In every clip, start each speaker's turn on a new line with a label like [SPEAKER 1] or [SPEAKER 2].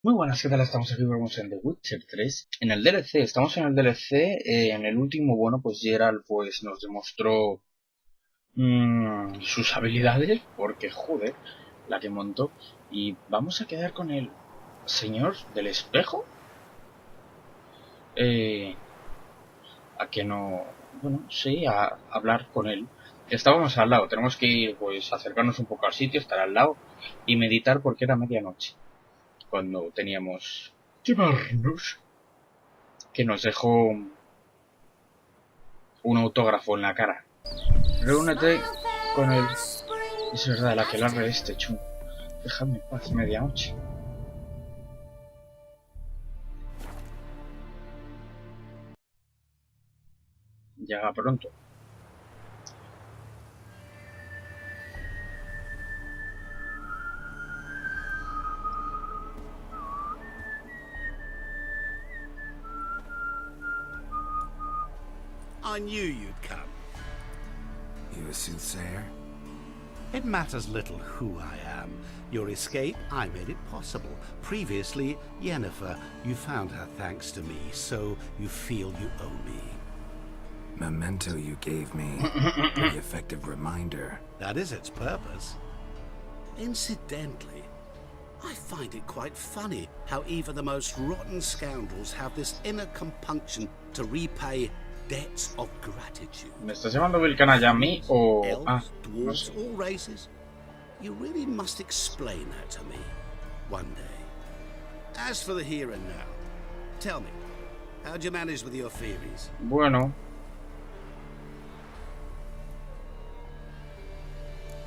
[SPEAKER 1] Muy buenas, ¿qué tal? Estamos aquí, vamos en The Witcher 3. En el DLC, estamos en el DLC. En el último, bueno, pues Geralt pues nos demostró sus habilidades, porque joder, la que montó. Y vamos a quedar con el señor del espejo. Eh, a que no, bueno, sí, a hablar con él. Estábamos al lado, tenemos que ir, pues acercarnos un poco al sitio, estar al lado y meditar porque era medianoche. Cuando teníamos que llevarnos, que nos dejó un autógrafo en la cara. Reúnete con él. Es verdad, la que larga de este chungo. Déjame en paz, medianoche. Llega pronto.
[SPEAKER 2] I knew you'd come.
[SPEAKER 3] You a soothsayer?
[SPEAKER 2] It matters little who I am. Your escape, I made it possible. Previously, Yennefer, you found her thanks to me, so you feel you owe me.
[SPEAKER 3] Memento you gave me. Pretty effective reminder.
[SPEAKER 2] That is its purpose. Incidentally, I find it quite funny how even the most rotten scoundrels have this inner compunction to repay debts of gratitude.
[SPEAKER 1] ¿Me estás llamando Vilcanalla a mí o...?
[SPEAKER 2] Elves,
[SPEAKER 1] no
[SPEAKER 2] dwarves,
[SPEAKER 1] sé.
[SPEAKER 2] all races. You really must explain that to me one day. As for the here and now, tell me, how'd you manage with your theories?
[SPEAKER 1] Bueno.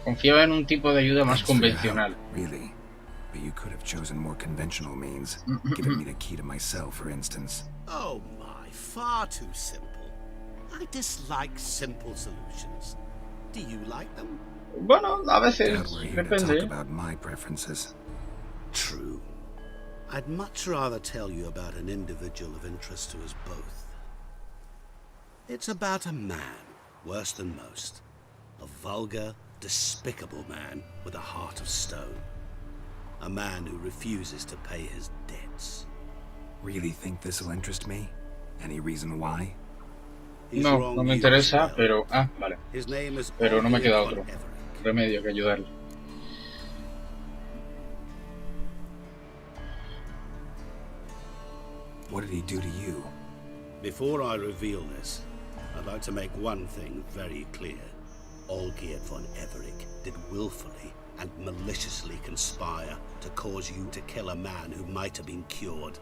[SPEAKER 1] Confiaba en un tipo de ayuda más
[SPEAKER 3] Thanks for your
[SPEAKER 1] convencional.
[SPEAKER 3] help, really. But you could have chosen more conventional means. Giving me the key to my cell, for instance.
[SPEAKER 2] Oh my, far too simple. I dislike simple solutions. Do you like them?
[SPEAKER 1] Bueno, a
[SPEAKER 3] Doubt
[SPEAKER 1] veces,
[SPEAKER 3] we're here to talk
[SPEAKER 1] depende.
[SPEAKER 3] about my preferences.
[SPEAKER 2] True. I'd much rather tell you about an individual of interest to us both. It's about a man, worse than most. A vulgar, despicable man with a heart of stone. A man who refuses to pay his debts.
[SPEAKER 3] Really think this'll interest me? Any reason why?
[SPEAKER 2] He's
[SPEAKER 1] No,
[SPEAKER 2] wronged
[SPEAKER 1] no me
[SPEAKER 2] you
[SPEAKER 1] interesa,
[SPEAKER 2] as well.
[SPEAKER 1] pero... Ah, vale.
[SPEAKER 2] His name is
[SPEAKER 1] Pero no me queda
[SPEAKER 2] Olgierd
[SPEAKER 1] otro
[SPEAKER 2] von Everec.
[SPEAKER 1] remedio que ayudarle.
[SPEAKER 3] What did he do to you?
[SPEAKER 2] Before I reveal this, I'd like to make one thing very clear. Olgierd von Everec did willfully and maliciously conspire to cause you to kill a man who might have been cured.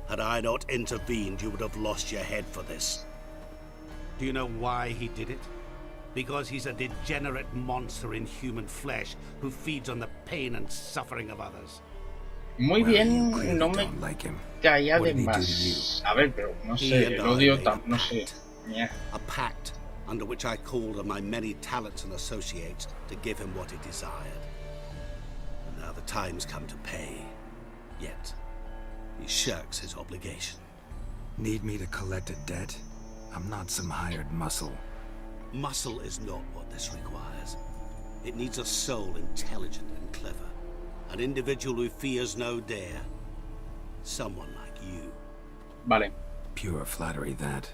[SPEAKER 2] Had I not intervened, you would have lost your head for this. Do you know why he did it? Because he's a degenerate monster in human flesh who feeds on the pain and suffering of others.
[SPEAKER 1] Muy
[SPEAKER 3] Well, you
[SPEAKER 1] bien,
[SPEAKER 3] clearly
[SPEAKER 1] no me
[SPEAKER 3] don't like him.
[SPEAKER 1] caía
[SPEAKER 3] What
[SPEAKER 1] de
[SPEAKER 3] did he do to
[SPEAKER 1] más. A ver, pero no
[SPEAKER 2] He
[SPEAKER 1] sé,
[SPEAKER 2] and
[SPEAKER 1] el
[SPEAKER 2] I
[SPEAKER 1] odio
[SPEAKER 2] made
[SPEAKER 1] tan...
[SPEAKER 2] a
[SPEAKER 1] no sé.
[SPEAKER 2] pact.
[SPEAKER 1] Ñe.
[SPEAKER 2] A pact under which I called on my many talents and associates to give him what he desired. And now the time's come to pay. Yet, he shirks his obligation.
[SPEAKER 3] Need me to collect a debt? I'm not some hired muscle.
[SPEAKER 2] Muscle is not what this requires. It needs a soul intelligent and clever. An individual who fears no dare. Someone like you.
[SPEAKER 1] Vale.
[SPEAKER 3] Pure flattery, that.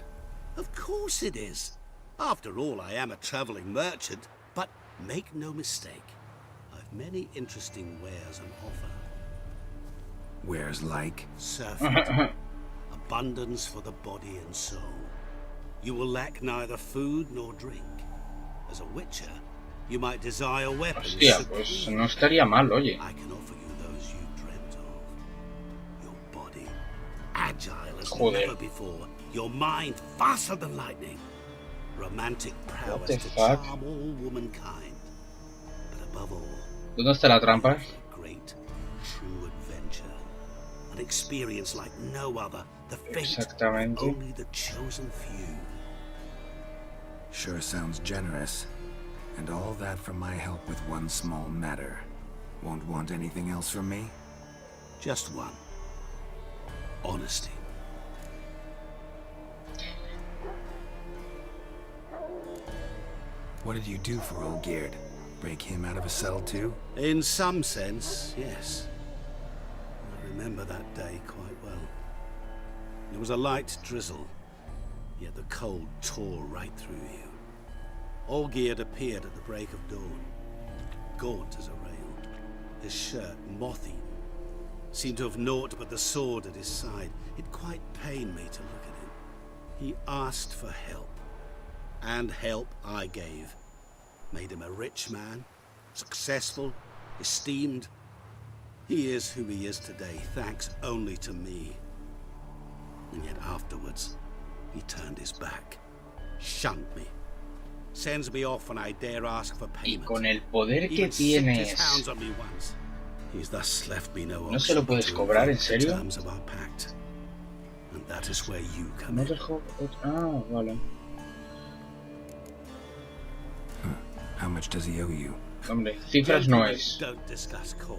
[SPEAKER 2] Of course it is. After all, I am a traveling merchant. But make no mistake, I've many interesting wares on offer.
[SPEAKER 3] Wares like?
[SPEAKER 2] Surfeit. Abundance for the body and soul. You will lack neither food nor drink. As a witcher, you might desire weapons.
[SPEAKER 1] Hostia, pues no estaría mal, oye.
[SPEAKER 2] I can offer you those you dreamt of. Your body, agile as
[SPEAKER 1] Joder.
[SPEAKER 2] never before. Your mind, faster than lightning. Romantic prowess
[SPEAKER 1] the
[SPEAKER 2] to
[SPEAKER 1] fuck?
[SPEAKER 2] charm all womankind. But above all,
[SPEAKER 1] ¿Dónde está la trampa?
[SPEAKER 2] a great, true adventure. An experience like no other. The fate
[SPEAKER 1] Exactamente.
[SPEAKER 2] only the chosen few.
[SPEAKER 3] Sure sounds generous. And all that for my help with one small matter. Won't want anything else from me?
[SPEAKER 2] Just one. Honesty.
[SPEAKER 3] What did you do for Olgierd? Break him out of a cell too?
[SPEAKER 2] In some sense, yes. I remember that day quite well. There was a light drizzle, yet the cold tore right through you. Olgierd appeared at the break of dawn, gaunt as a rail, his shirt moth-eaten, seemed to have naught but the sword at his side. It quite pained me to look at him. He asked for help, and help I gave. Made him a rich man, successful, esteemed. He is who he is today, thanks only to me. And yet afterwards, he turned his back, shunned me, sends me off when I dare ask for
[SPEAKER 1] Y
[SPEAKER 2] payment.
[SPEAKER 1] con el poder que
[SPEAKER 2] Even sicked his
[SPEAKER 1] tienes,
[SPEAKER 2] hounds on me once. He's thus left me no
[SPEAKER 1] ¿no se lo
[SPEAKER 2] option
[SPEAKER 1] puedes
[SPEAKER 2] to
[SPEAKER 1] cobrar, en
[SPEAKER 2] invoke the
[SPEAKER 1] serio?
[SPEAKER 2] terms of our pact. And that is where you come
[SPEAKER 1] No
[SPEAKER 2] in.
[SPEAKER 1] dejo... Ah, vale.
[SPEAKER 3] How much does he owe you?
[SPEAKER 1] Hombre, cifras no es.
[SPEAKER 2] Don't discuss coin.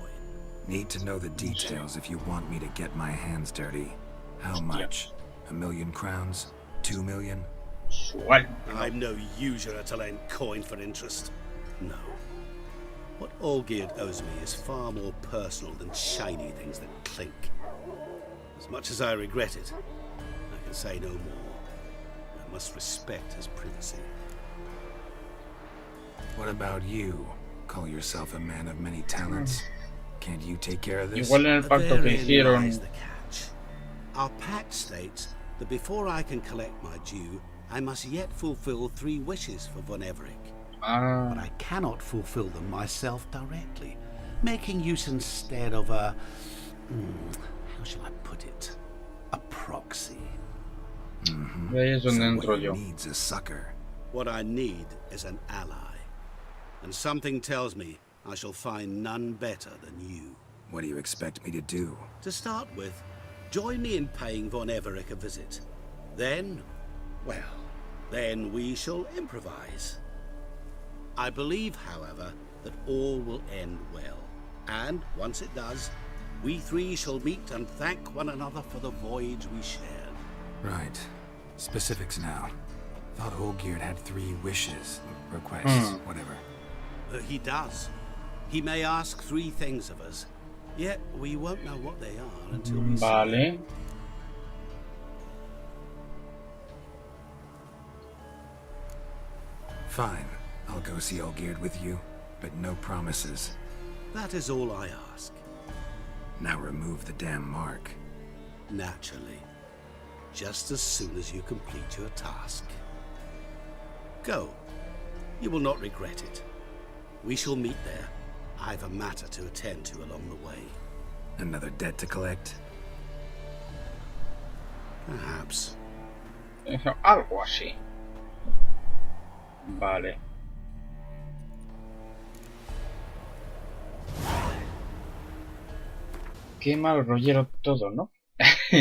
[SPEAKER 3] Need to know the details if you want me to get my hands dirty. How much? 1,000,000 crowns? 2 million?
[SPEAKER 1] Sual.
[SPEAKER 2] I'm no usurer to lend coin for interest. No. What Olgierd owes me is far more personal than shiny things that clink. As much as I regret it, I can say no more. I must respect his privacy.
[SPEAKER 3] What about you? Call yourself a man of many talents. Can't you take care of this?
[SPEAKER 1] Igual en el pacto que
[SPEAKER 2] Therein
[SPEAKER 1] hicieron...
[SPEAKER 2] lies the catch. Our pact states that before I can collect my due, I must yet fulfill 3 wishes for Von Everec. But
[SPEAKER 1] Ah,
[SPEAKER 2] I cannot fulfill them myself directly, making use instead of a... how shall I put it? A proxy.
[SPEAKER 1] de ahí es donde entro
[SPEAKER 3] Someone
[SPEAKER 1] yo.
[SPEAKER 3] needs a sucker.
[SPEAKER 2] What I need is an ally. And something tells me I shall find none better than you.
[SPEAKER 3] What do you expect me to do?
[SPEAKER 2] To start with, join me in paying Von Everec a visit. Then, well, then we shall improvise. I believe, however, that all will end well. And once it does, we 3 shall meet and thank one another for the voyage we shared.
[SPEAKER 3] Right. Specifics now. Thought Olgierd had 3 wishes, requests, whatever.
[SPEAKER 2] He does. He may ask 3 things of us, yet we won't know what they are until we see them.
[SPEAKER 1] Vale.
[SPEAKER 3] Fine. I'll go see Olgierd with you, but no promises.
[SPEAKER 2] That is all I ask.
[SPEAKER 3] Now remove the damn mark.
[SPEAKER 2] Naturally. Just as soon as you complete your task. Go. You will not regret it. We shall meet there. I've a matter to attend to along the way.
[SPEAKER 3] Another debt to collect?
[SPEAKER 2] Perhaps.
[SPEAKER 1] Algo así. Vale. Qué mal rollero todo, ¿no? Ay,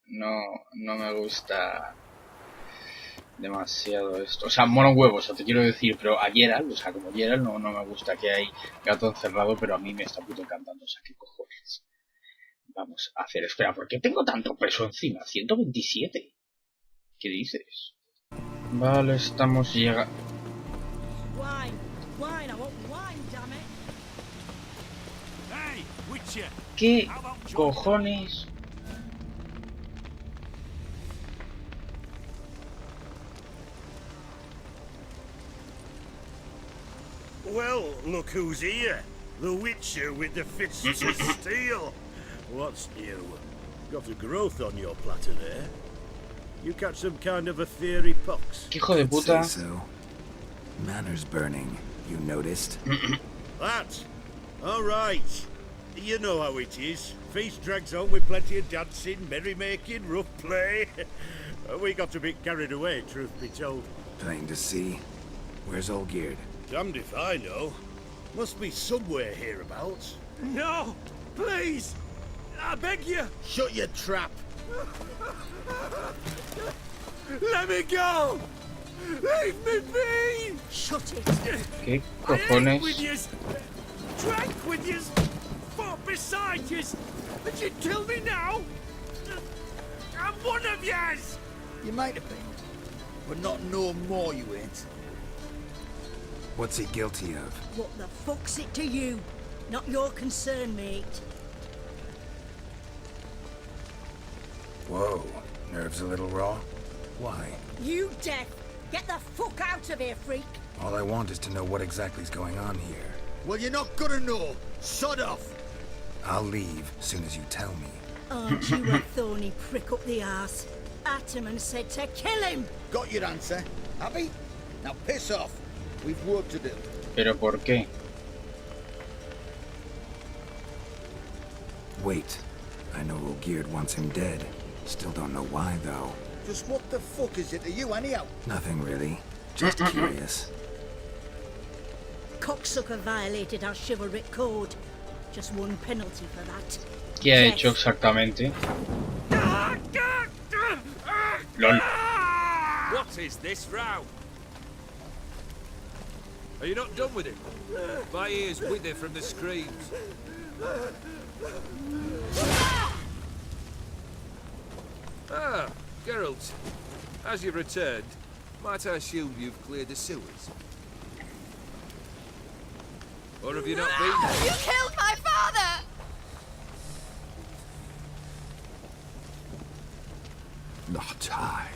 [SPEAKER 1] no me gusta demasiado esto. O sea, mono huevos, o sea, te quiero decir, pero a Geralt, o sea, como Geralt no me gusta que hay gato encerrado, pero a mí me está puto encantando, o sea, qué cojones. Vamos a hacer, espera, ¿por qué tengo tanto peso encima? 127. ¿Qué dices? Vale, estamos llegando.
[SPEAKER 4] Wine, wine, I want wine, damn it.
[SPEAKER 5] Hey, Witcher!
[SPEAKER 1] ¿Qué cojones?
[SPEAKER 5] Well, look who's here. The Witcher with the fists of steel. What's new? Got a growth on your platter there. You catch some kind of a theory pox.
[SPEAKER 1] ¿Qué hijo de puta?
[SPEAKER 3] Say so. Manor's burning. You noticed?
[SPEAKER 5] That? All right. You know how it is. Feast drags on with plenty of dancing, merrymaking, rough play. We got a bit carried away, truth be told.
[SPEAKER 3] Plain to see. Where's Olgierd?
[SPEAKER 5] Damned if I know. Must be somewhere hereabouts.
[SPEAKER 6] No! Please! I beg you!
[SPEAKER 5] Shut your trap.
[SPEAKER 6] Let me go! Leave me be!
[SPEAKER 4] Shut it.
[SPEAKER 1] ¿Qué
[SPEAKER 6] I ate
[SPEAKER 1] cojones?
[SPEAKER 6] with yous, drank with yous, fought beside yous, and you kill me now? I'm one of yous!
[SPEAKER 7] You might have been, but not no more you ain't.
[SPEAKER 3] What's he guilty of?
[SPEAKER 4] What the fuck's it to you? Not your concern, mate.
[SPEAKER 3] Whoa, nerves a little raw? Why?
[SPEAKER 4] You deaf! Get the fuck out of here, freak!
[SPEAKER 3] All I want is to know what exactly's going on here.
[SPEAKER 7] Well, you're not gonna know. Sod off.
[SPEAKER 3] I'll leave as soon as you tell me.
[SPEAKER 4] Aren't you a thorny prick up the arse? Ataman said to kill him!
[SPEAKER 7] Got your answer. Happy? Now piss off. We've work to do.
[SPEAKER 1] ¿Pero por qué?
[SPEAKER 3] Wait. I know Olgierd wants him dead. Still don't know why, though.
[SPEAKER 7] Just what the fuck is it to you, anyhow?
[SPEAKER 3] Nothing really. Just curious.
[SPEAKER 4] Cocksucker violated our chivalric code. Just one penalty for that.
[SPEAKER 1] ¿Qué ha
[SPEAKER 4] Death.
[SPEAKER 1] hecho exactamente? LOL.
[SPEAKER 6] What is this row? Are you not done with it? My ears wither from the screams. Ah, Geralt. As you've returned, might I assume you've cleared the sewers? Or have you not been there?
[SPEAKER 8] You killed my father!
[SPEAKER 3] Not I.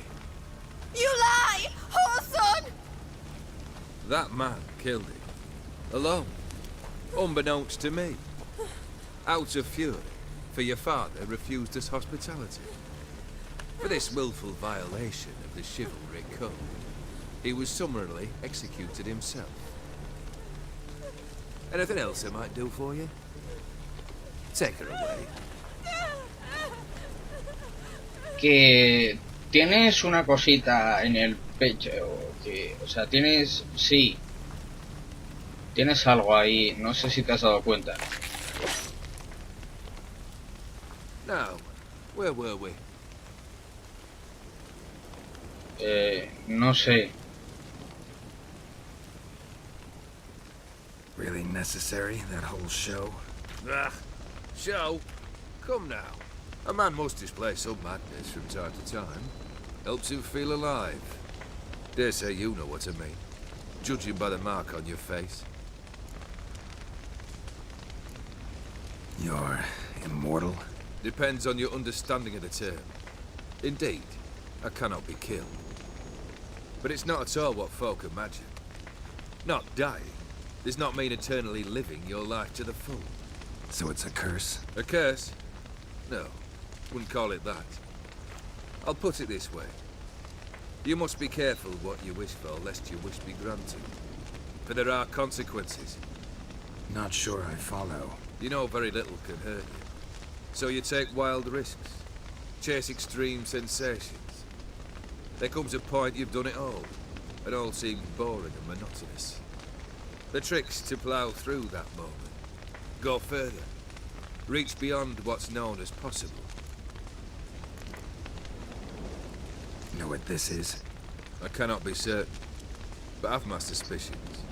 [SPEAKER 8] You lie! Whoreson!
[SPEAKER 6] That man killed him. Alone. Unbeknownst to me. Out of fury, for your father refused us hospitality. For this willful violation of the chivalric code, he was summarily executed himself. Anything else I might do for you? Take her away.
[SPEAKER 1] Que tienes una cosita en el pecho, que, o sea, tienes, sí, tienes algo ahí, no sé si te has dado cuenta.
[SPEAKER 6] Now, where were we?
[SPEAKER 1] No sé.
[SPEAKER 3] Really necessary, that whole show?
[SPEAKER 6] Ah, show. Come now. A man must display some madness from time to time. Helps him feel alive. Dare say you know what I mean. Judging by the mark on your face.
[SPEAKER 3] You're immortal?
[SPEAKER 6] Depends on your understanding of the term. Indeed, I cannot be killed. But it's not at all what folk imagine. Not dying does not mean eternally living your life to the full.
[SPEAKER 3] So it's a curse?
[SPEAKER 6] A curse? No, wouldn't call it that. I'll put it this way. You must be careful what you wish for, lest your wish be granted. For there are consequences.
[SPEAKER 3] Not sure I follow.
[SPEAKER 6] You know very little can hurt you. So you take wild risks. Chase extreme sensations. There comes a point you've done it all. It all seems boring and monotonous. The trick's to plough through that moment. Go further. Reach beyond what's known as possible.
[SPEAKER 3] Know what this is?
[SPEAKER 6] I cannot be certain, but I've my suspicions.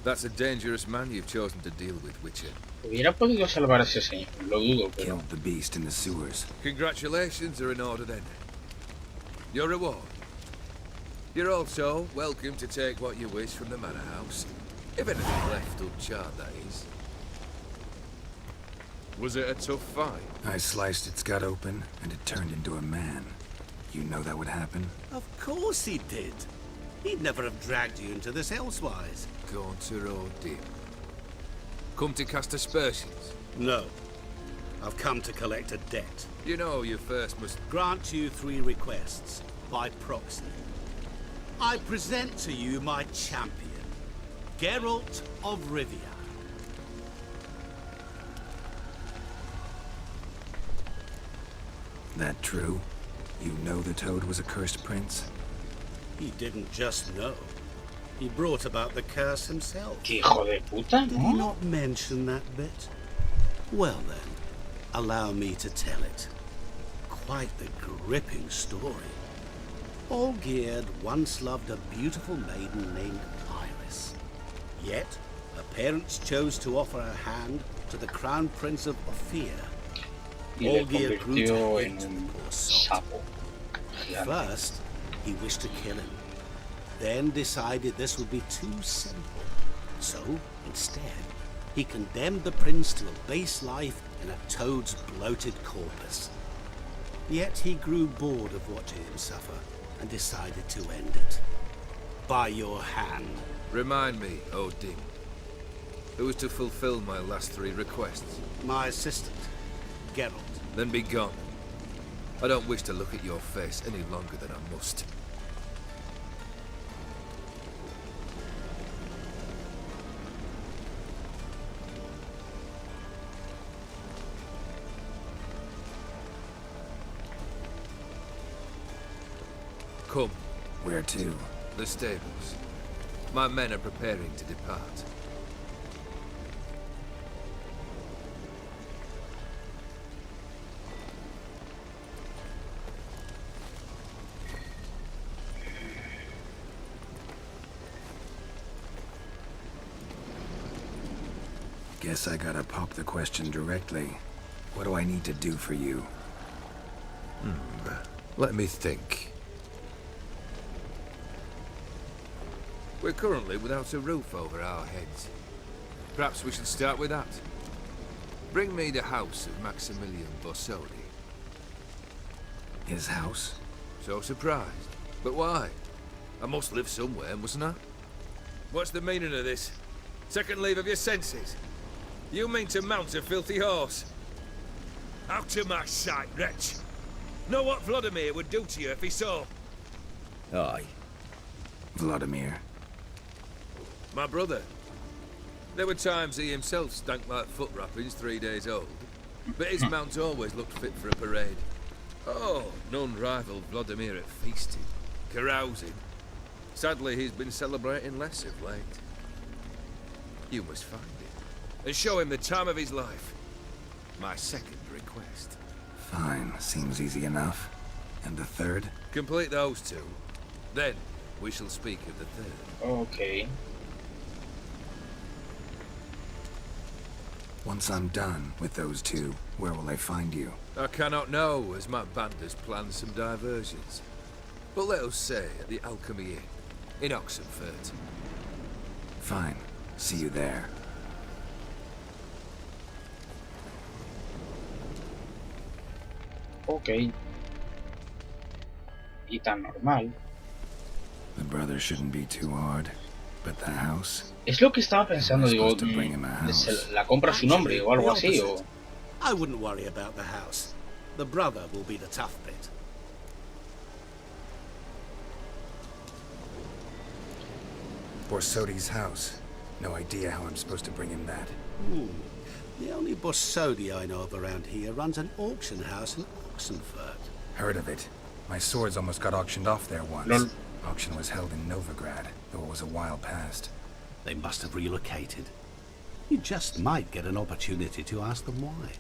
[SPEAKER 6] That's a dangerous man you've chosen to deal with, Witcher.
[SPEAKER 1] Hubiera podido salvar a ese señor, lo dudo, pero...
[SPEAKER 3] Killed the beast in the sewers.
[SPEAKER 6] Congratulations are in order then. Your reward. You're also welcome to take what you wish from the manor house. If anything left uncharred, that is. Was it a tough fight?
[SPEAKER 3] I sliced its gut open, and it turned into a man. You know that would happen?
[SPEAKER 5] Of course he did. He'd never have dragged you into this elsewise.
[SPEAKER 6] Gaunter O'Dim. Come to cast aspersions.
[SPEAKER 5] No. I've come to collect a debt.
[SPEAKER 6] You know you first must...
[SPEAKER 5] Grant you 3 requests, by proxy. I present to you my champion, Geralt of Rivia.
[SPEAKER 3] That true? You know the Toad was a cursed prince?
[SPEAKER 5] He didn't just know. He brought about the curse himself.
[SPEAKER 1] ¡Qué hijo de puta!
[SPEAKER 5] Did he not mention that bit? Well then, allow me to tell it. Quite the gripping story. Olgierd once loved a beautiful maiden named Iris. Yet, her parents chose to offer her hand to the Crown Prince of Ophir.
[SPEAKER 1] Y le
[SPEAKER 5] Olgierd grew to
[SPEAKER 1] convirtió
[SPEAKER 5] hate
[SPEAKER 1] en
[SPEAKER 5] the
[SPEAKER 1] un
[SPEAKER 5] poor sot.
[SPEAKER 1] sapo. Gigante.
[SPEAKER 5] First, he wished to kill him. Then decided this would be too simple. So, instead, He condemned the prince to a base life in a toad's bloated corpus. Yet he grew bored of watching him suffer and decided to end it. By your hand.
[SPEAKER 6] Remind me, Odin. Who was to fulfill my last 3 requests?
[SPEAKER 5] My assistant, Geralt.
[SPEAKER 6] Then be gone. I don't wish to look at your face any longer than I must. Come.
[SPEAKER 3] Where to?
[SPEAKER 6] The stables. My men are preparing to depart.
[SPEAKER 3] Guess I gotta pop the question directly. What do I need to do for you?
[SPEAKER 6] Let me think. We're currently without a roof over our heads. Perhaps we should start with that. Bring me the house of Maximilian Borsodi.
[SPEAKER 3] His house?
[SPEAKER 6] So surprised. But why? I must live somewhere, mustn't I? What's the meaning of this? Second leave of your senses? You mean to mount a filthy horse? Out of my sight, wretch! Know what Vladimir would do to you if he saw?
[SPEAKER 7] Aye.
[SPEAKER 3] Vladimir.
[SPEAKER 6] My brother. There were times he himself stank like foot wrappings 3 days old. But his mount always looked fit for a parade. Oh, none rivaled Vladimir at feasting, carousing. Sadly, he's been celebrating less of late. You must find him, and show him the time of his life. My second request.
[SPEAKER 3] Fine, seems easy enough. And the third?
[SPEAKER 6] Complete those 2. Then, we shall speak of the third.
[SPEAKER 1] Okay.
[SPEAKER 3] Once I'm done with those 2, where will I find you?
[SPEAKER 6] I cannot know, as my band has planned some diversions. But let us say at the Alchemy Inn, in Oxenfurt.
[SPEAKER 3] Fine. See you there.
[SPEAKER 1] Ok. Y tan normal.
[SPEAKER 3] The brother shouldn't be too hard, but the house?
[SPEAKER 1] Es lo que estaba pensando, digo,
[SPEAKER 3] supposed to bring him a house.
[SPEAKER 1] la compra a su nombre o algo así, o...
[SPEAKER 5] I wouldn't worry about the house. The brother will be the tough bit.
[SPEAKER 3] Borsodi's house. No idea how I'm supposed to bring him that.
[SPEAKER 5] The only Borsodi I know of around here runs an auction house in Oxenfurt.
[SPEAKER 3] Heard of it. My swords almost got auctioned off there once.
[SPEAKER 1] Lol.
[SPEAKER 3] Auction was held in Novigrad, though it was a while past.
[SPEAKER 5] They must have relocated. You just might get an opportunity to ask them why.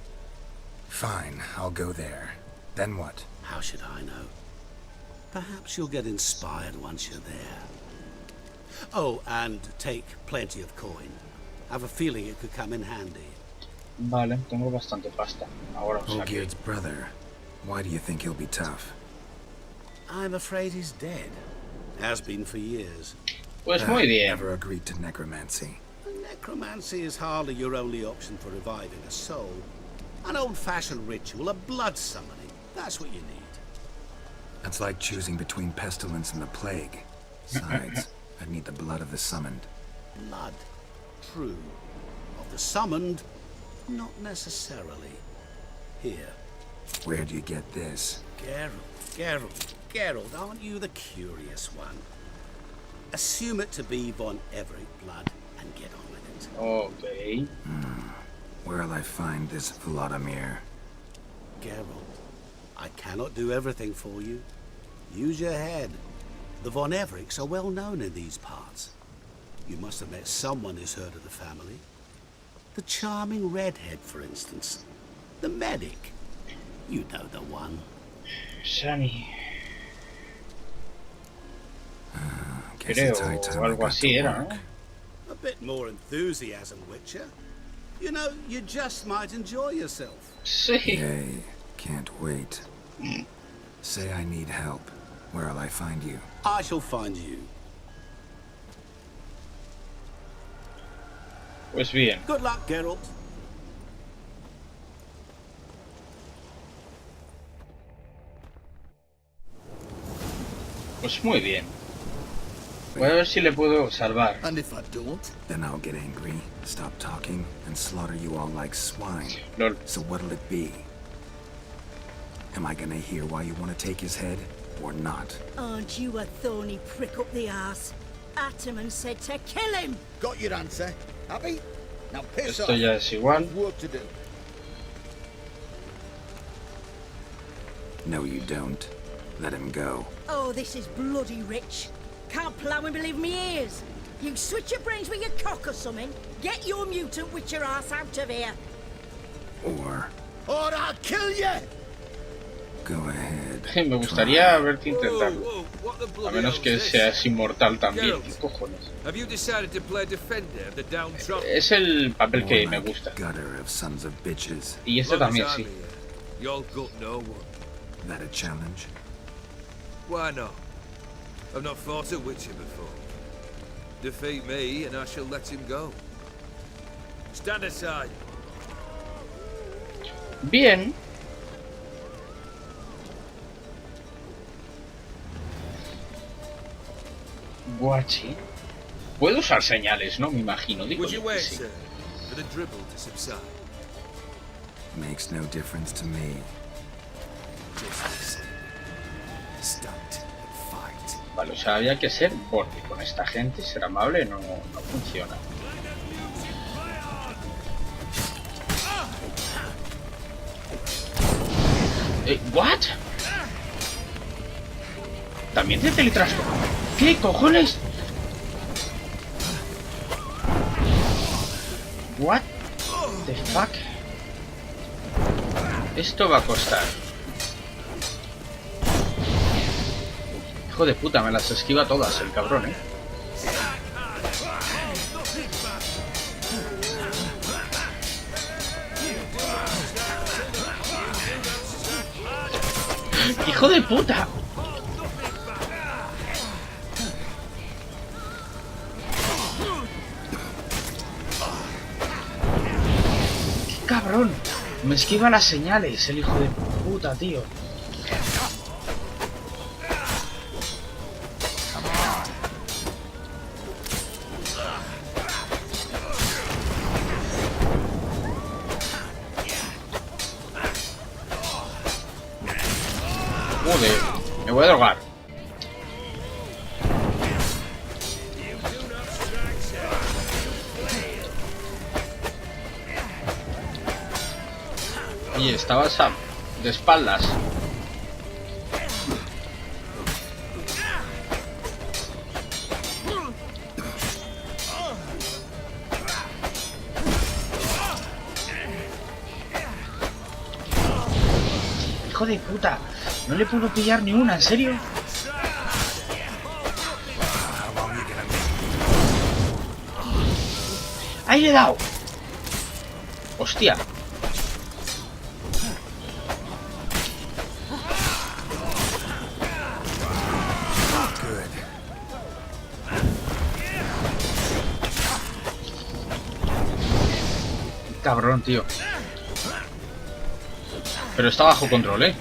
[SPEAKER 3] Fine, I'll go there. Then what?
[SPEAKER 5] How should I know? Perhaps you'll get inspired once you're there. Oh, and take plenty of coin. I have a feeling it could come in handy.
[SPEAKER 1] Vale, tengo bastante pasta. Ahora, o sea que...
[SPEAKER 3] Olgierd's brother. Why do you think he'll be tough?
[SPEAKER 5] I'm afraid he's dead. Has been for years.
[SPEAKER 1] Pues muy bien.
[SPEAKER 3] Never agreed to necromancy.
[SPEAKER 5] Necromancy is hardly your only option for reviving a soul. An old-fashioned ritual, a blood summoning. That's what you need.
[SPEAKER 3] That's like choosing between pestilence and the plague. Besides, I'd need the blood of the summoned.
[SPEAKER 5] Blood. True. Of the summoned, not necessarily. Here.
[SPEAKER 3] Where do you get this?
[SPEAKER 5] Geralt, aren't you the curious one? Assume it to be von Everett blood and get on with it.
[SPEAKER 1] Ok.
[SPEAKER 3] Where'll I find this Vladimir?
[SPEAKER 5] Geralt, I cannot do everything for you. Use your head. The von Evericks are well known in these parts. You must have met someone who's heard of the family. The charming redhead, for instance. The medic. You know the one.
[SPEAKER 1] Sunny.
[SPEAKER 3] Guess
[SPEAKER 1] Creo,
[SPEAKER 3] it's high time
[SPEAKER 1] o
[SPEAKER 3] I
[SPEAKER 1] algo
[SPEAKER 3] got
[SPEAKER 1] así
[SPEAKER 3] to
[SPEAKER 1] era,
[SPEAKER 3] work.
[SPEAKER 1] ¿no?
[SPEAKER 5] A bit more enthusiasm, Witcher. You know, you just might enjoy yourself.
[SPEAKER 1] Sí.
[SPEAKER 3] Yay, can't wait. Say I need help. Where'll I find you?
[SPEAKER 5] I shall find you.
[SPEAKER 1] Pues bien.
[SPEAKER 5] Good luck, Geralt.
[SPEAKER 1] Pues muy bien. Voy a ver si le puedo salvar.
[SPEAKER 7] And if I don't?
[SPEAKER 3] Then I'll get angry, stop talking, and slaughter you all like swine.
[SPEAKER 1] Lol.
[SPEAKER 3] So what'll it be? Am I gonna hear why you want to take his head, or not?
[SPEAKER 4] Aren't you a thorny prick up the arse? Ataman said to kill him!
[SPEAKER 7] Got your answer. Happy? Now piss
[SPEAKER 1] Esto
[SPEAKER 7] off.
[SPEAKER 1] ya es igual.
[SPEAKER 7] Work to do.
[SPEAKER 3] No, you don't. Let him go.
[SPEAKER 4] Oh, this is bloody rich. Can't plough and believe me ears. You switch your brains with your cock or something. Get your mutant witcher ass out of here.
[SPEAKER 3] Or
[SPEAKER 7] Or I'll kill you!
[SPEAKER 3] go ahead.
[SPEAKER 1] Me gustaría verte
[SPEAKER 6] Whoa,
[SPEAKER 1] intentarlo.
[SPEAKER 6] whoa, what the
[SPEAKER 1] A
[SPEAKER 6] bloody
[SPEAKER 1] menos
[SPEAKER 6] hell's
[SPEAKER 1] que
[SPEAKER 6] this?
[SPEAKER 1] seas inmortal también.
[SPEAKER 6] Geralt.
[SPEAKER 1] ¿Qué cojones?
[SPEAKER 6] Have you decided to play defender of the downtrodden?
[SPEAKER 1] Es el papel que me
[SPEAKER 3] More like
[SPEAKER 1] gusta.
[SPEAKER 3] gutter of sons of bitches.
[SPEAKER 1] Y este
[SPEAKER 6] Long as
[SPEAKER 1] también,
[SPEAKER 6] I'm
[SPEAKER 1] sí.
[SPEAKER 6] here, you'll gut no one.
[SPEAKER 3] That a challenge?
[SPEAKER 6] Why not? I've not fought a witcher before. Defeat me and I shall let him go. Stand aside.
[SPEAKER 1] Bien. Guachi. Puedo usar señales, ¿no? Me imagino. Digo
[SPEAKER 6] Would you
[SPEAKER 1] yo que
[SPEAKER 6] wait,
[SPEAKER 1] sí.
[SPEAKER 6] sir, for the dribble to subside?
[SPEAKER 3] Makes no difference to me.
[SPEAKER 6] Just listen.
[SPEAKER 3] Stunt, fight.
[SPEAKER 1] Vale, o sea, había que ser borde con esta gente. Ser amable no funciona. ¿What? ¿También te teletransporta? ¿Qué cojones? What the fuck? Esto va a costar. Hijo de puta, me las esquiva todas el cabrón, ¿eh? ¡Hijo de puta! ¡Qué cabrón! Me esquiva las señales, el hijo de puta, tío. Joder, me voy a drogar. Y estabas de espaldas. Hijo de puta, no le puedo pillar ni una, ¿en serio? ¡Ahí le he dado! ¡Hostia! Cabrón, tío. Pero está bajo control, ¿eh?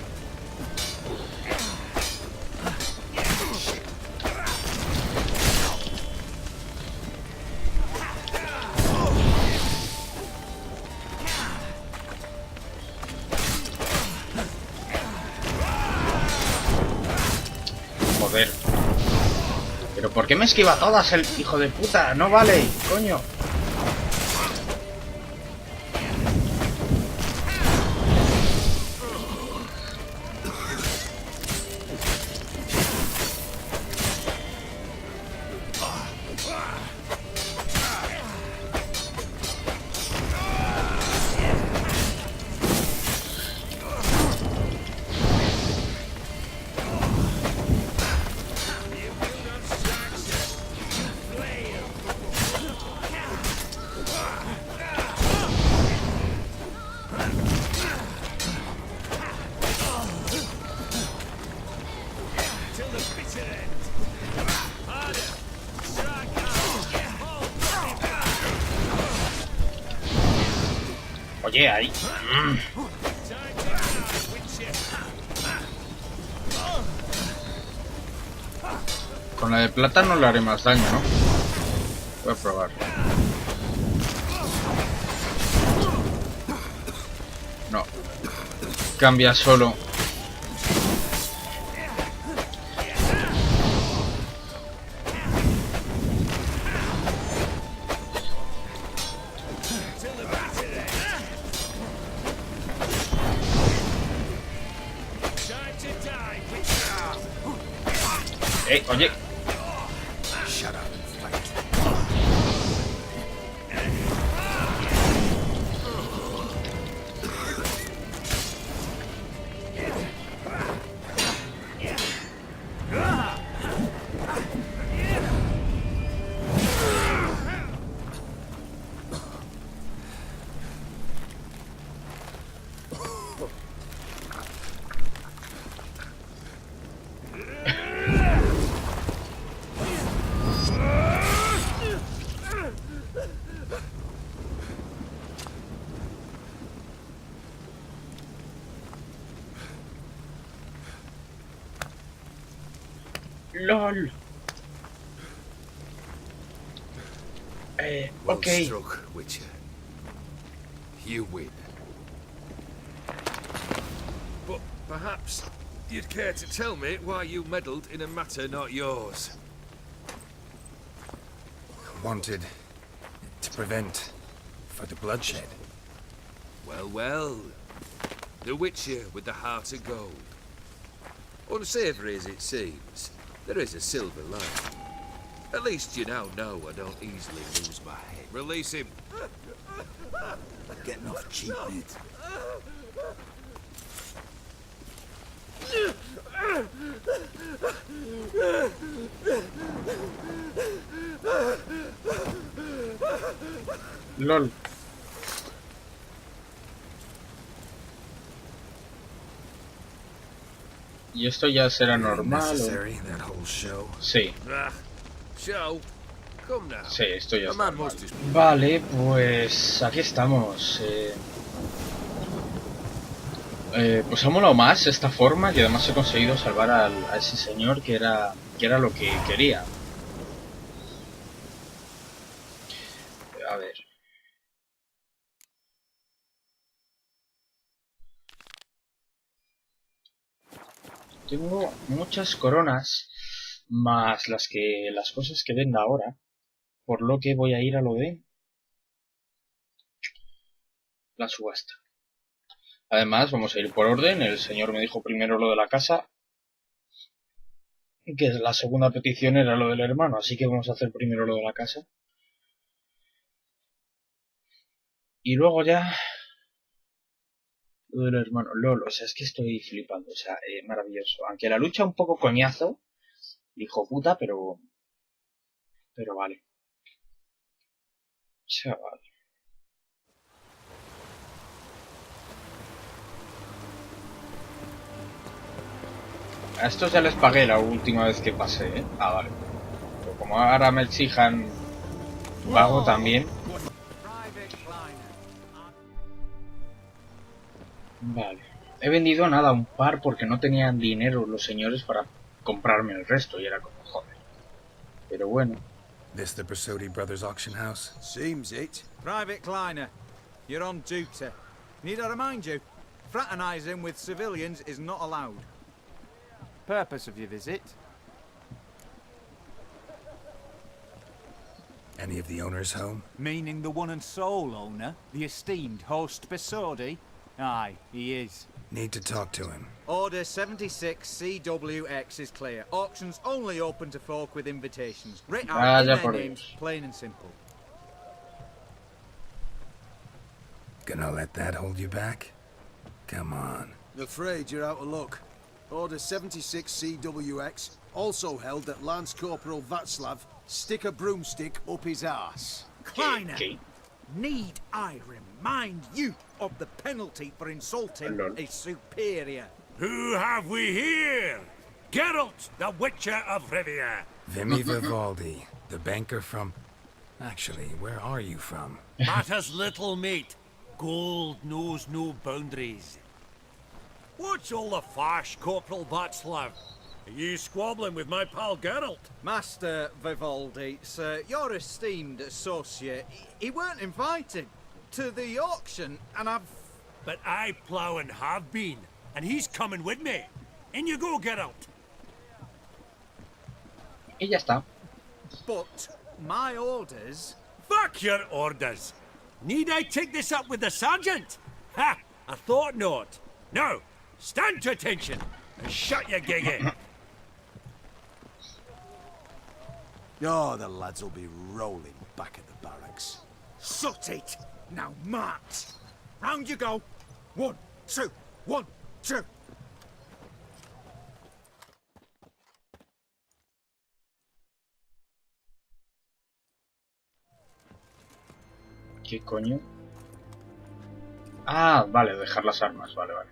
[SPEAKER 1] Joder. ¿Pero por qué me esquiva todas el hijo de puta? No vale, coño. Oye, ahí. Con la de plata no le haré más daño, ¿no? Voy a probar. No. Cambia solo. Oye.
[SPEAKER 3] Shut up and fight.
[SPEAKER 1] LOL.
[SPEAKER 6] Well
[SPEAKER 1] Okay.
[SPEAKER 6] struck, Witcher. You win. But perhaps you'd care to tell me why you meddled in a matter not yours.
[SPEAKER 3] Wanted to prevent further bloodshed.
[SPEAKER 6] Well, well. The Witcher with the heart of gold. Unsavoury as it seems, there is a silver lining. At least you now know I don't easily lose my head. Release him.
[SPEAKER 7] Getting off cheap, mate.
[SPEAKER 1] LOL. ¿Y esto ya será normal?
[SPEAKER 3] Necessary, that whole show.
[SPEAKER 1] Sí,
[SPEAKER 6] Show. Come now.
[SPEAKER 1] sí, esto ya
[SPEAKER 6] A
[SPEAKER 1] es
[SPEAKER 6] man
[SPEAKER 1] normal.
[SPEAKER 6] must
[SPEAKER 1] Vale, pues aquí estamos. Pues ha molado más esta forma y además he conseguido salvar a ese señor que era lo que quería. A ver. Tengo muchas coronas más las cosas que venda ahora, por lo que voy a ir a lo de la subasta. Además, vamos a ir por orden. El señor me dijo primero lo de la casa, que la segunda petición era lo del hermano, así que vamos a hacer primero lo de la casa. Y luego ya lo del hermano. LOL, o sea, es que estoy flipando, o sea, maravilloso. Aunque la lucha un poco coñazo, hijo puta, pero vale. Chaval. A estos ya les pagué la última vez que pasé, ¿eh? Ah, vale. Pero como ahora me exijan pago también. Vale. He vendido nada, un par, porque no tenían dinero los señores para comprarme el resto. Y era como, joder. Pero bueno.
[SPEAKER 3] This the Brasotti Brothers auction house?
[SPEAKER 7] Seems it.
[SPEAKER 9] Private Kleiner, you're on duty. Need I remind you, fraternizing with civilians is not allowed. Purpose of your visit?
[SPEAKER 3] Any of the owners home?
[SPEAKER 9] Meaning the one and sole owner, the esteemed host Besodi? Aye, he is.
[SPEAKER 3] Need to talk to him.
[SPEAKER 9] Order 76 CWX is clear. Auctions only open to folk with invitations. Written out in their names, plain and simple.
[SPEAKER 3] Gonna let that hold you back? Come on.
[SPEAKER 10] I'm afraid you're out of luck. Order 76 CWX, also held that Lance Corporal Václav stick a broomstick up his arse.
[SPEAKER 9] Kleiner, need I remind you of the penalty for insulting a superior?
[SPEAKER 5] Who have we here? Geralt, the Witcher of Rivia.
[SPEAKER 3] Vimy Vivaldi, the banker from... Actually, where are you from?
[SPEAKER 5] Matters little, mate. gold knows no boundaries. What's all the fash, Corporal Václav? Are you squabbling with my pal Geralt?
[SPEAKER 9] Master Vivaldi, sir, your esteemed associate, he weren't invited to the auction, and I've...
[SPEAKER 5] But I plough and have been, and he's coming with me. In you go, Geralt.
[SPEAKER 1] Y ya está.
[SPEAKER 9] But my orders...
[SPEAKER 5] Fuck your orders. Need I take this up with the sergeant? Ha! I thought not. Now, stand to attention and shut your gig in.
[SPEAKER 10] Oh, the lads will be rolling back at the barracks.
[SPEAKER 9] Sut it! Now march! Round you go! 1, 2, 1, 2!
[SPEAKER 1] ¿Qué coño? Ah, vale, dejar las armas, vale, vale.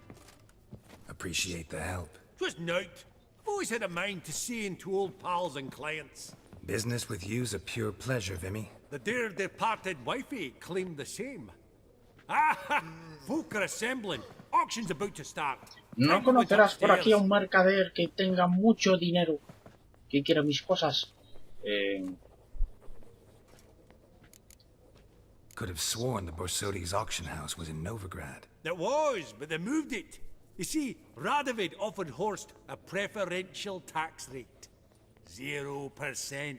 [SPEAKER 3] Appreciate the help.
[SPEAKER 5] 'Twas nought. I've always had a mind to see into old pals and clients.
[SPEAKER 3] Business with you's a pure pleasure, Vimy.
[SPEAKER 5] The dear departed wifey claimed the same. Ah, folk are assembling. Auction's about to start.
[SPEAKER 1] No conocerás por aquí a un mercader que tenga mucho dinero, que quiera mis cosas.
[SPEAKER 3] Could have sworn the Borsodi's auction house was in Novigrad.
[SPEAKER 5] It was, but they moved it. You see, Radovid offered Horst a preferential tax rate. 0%.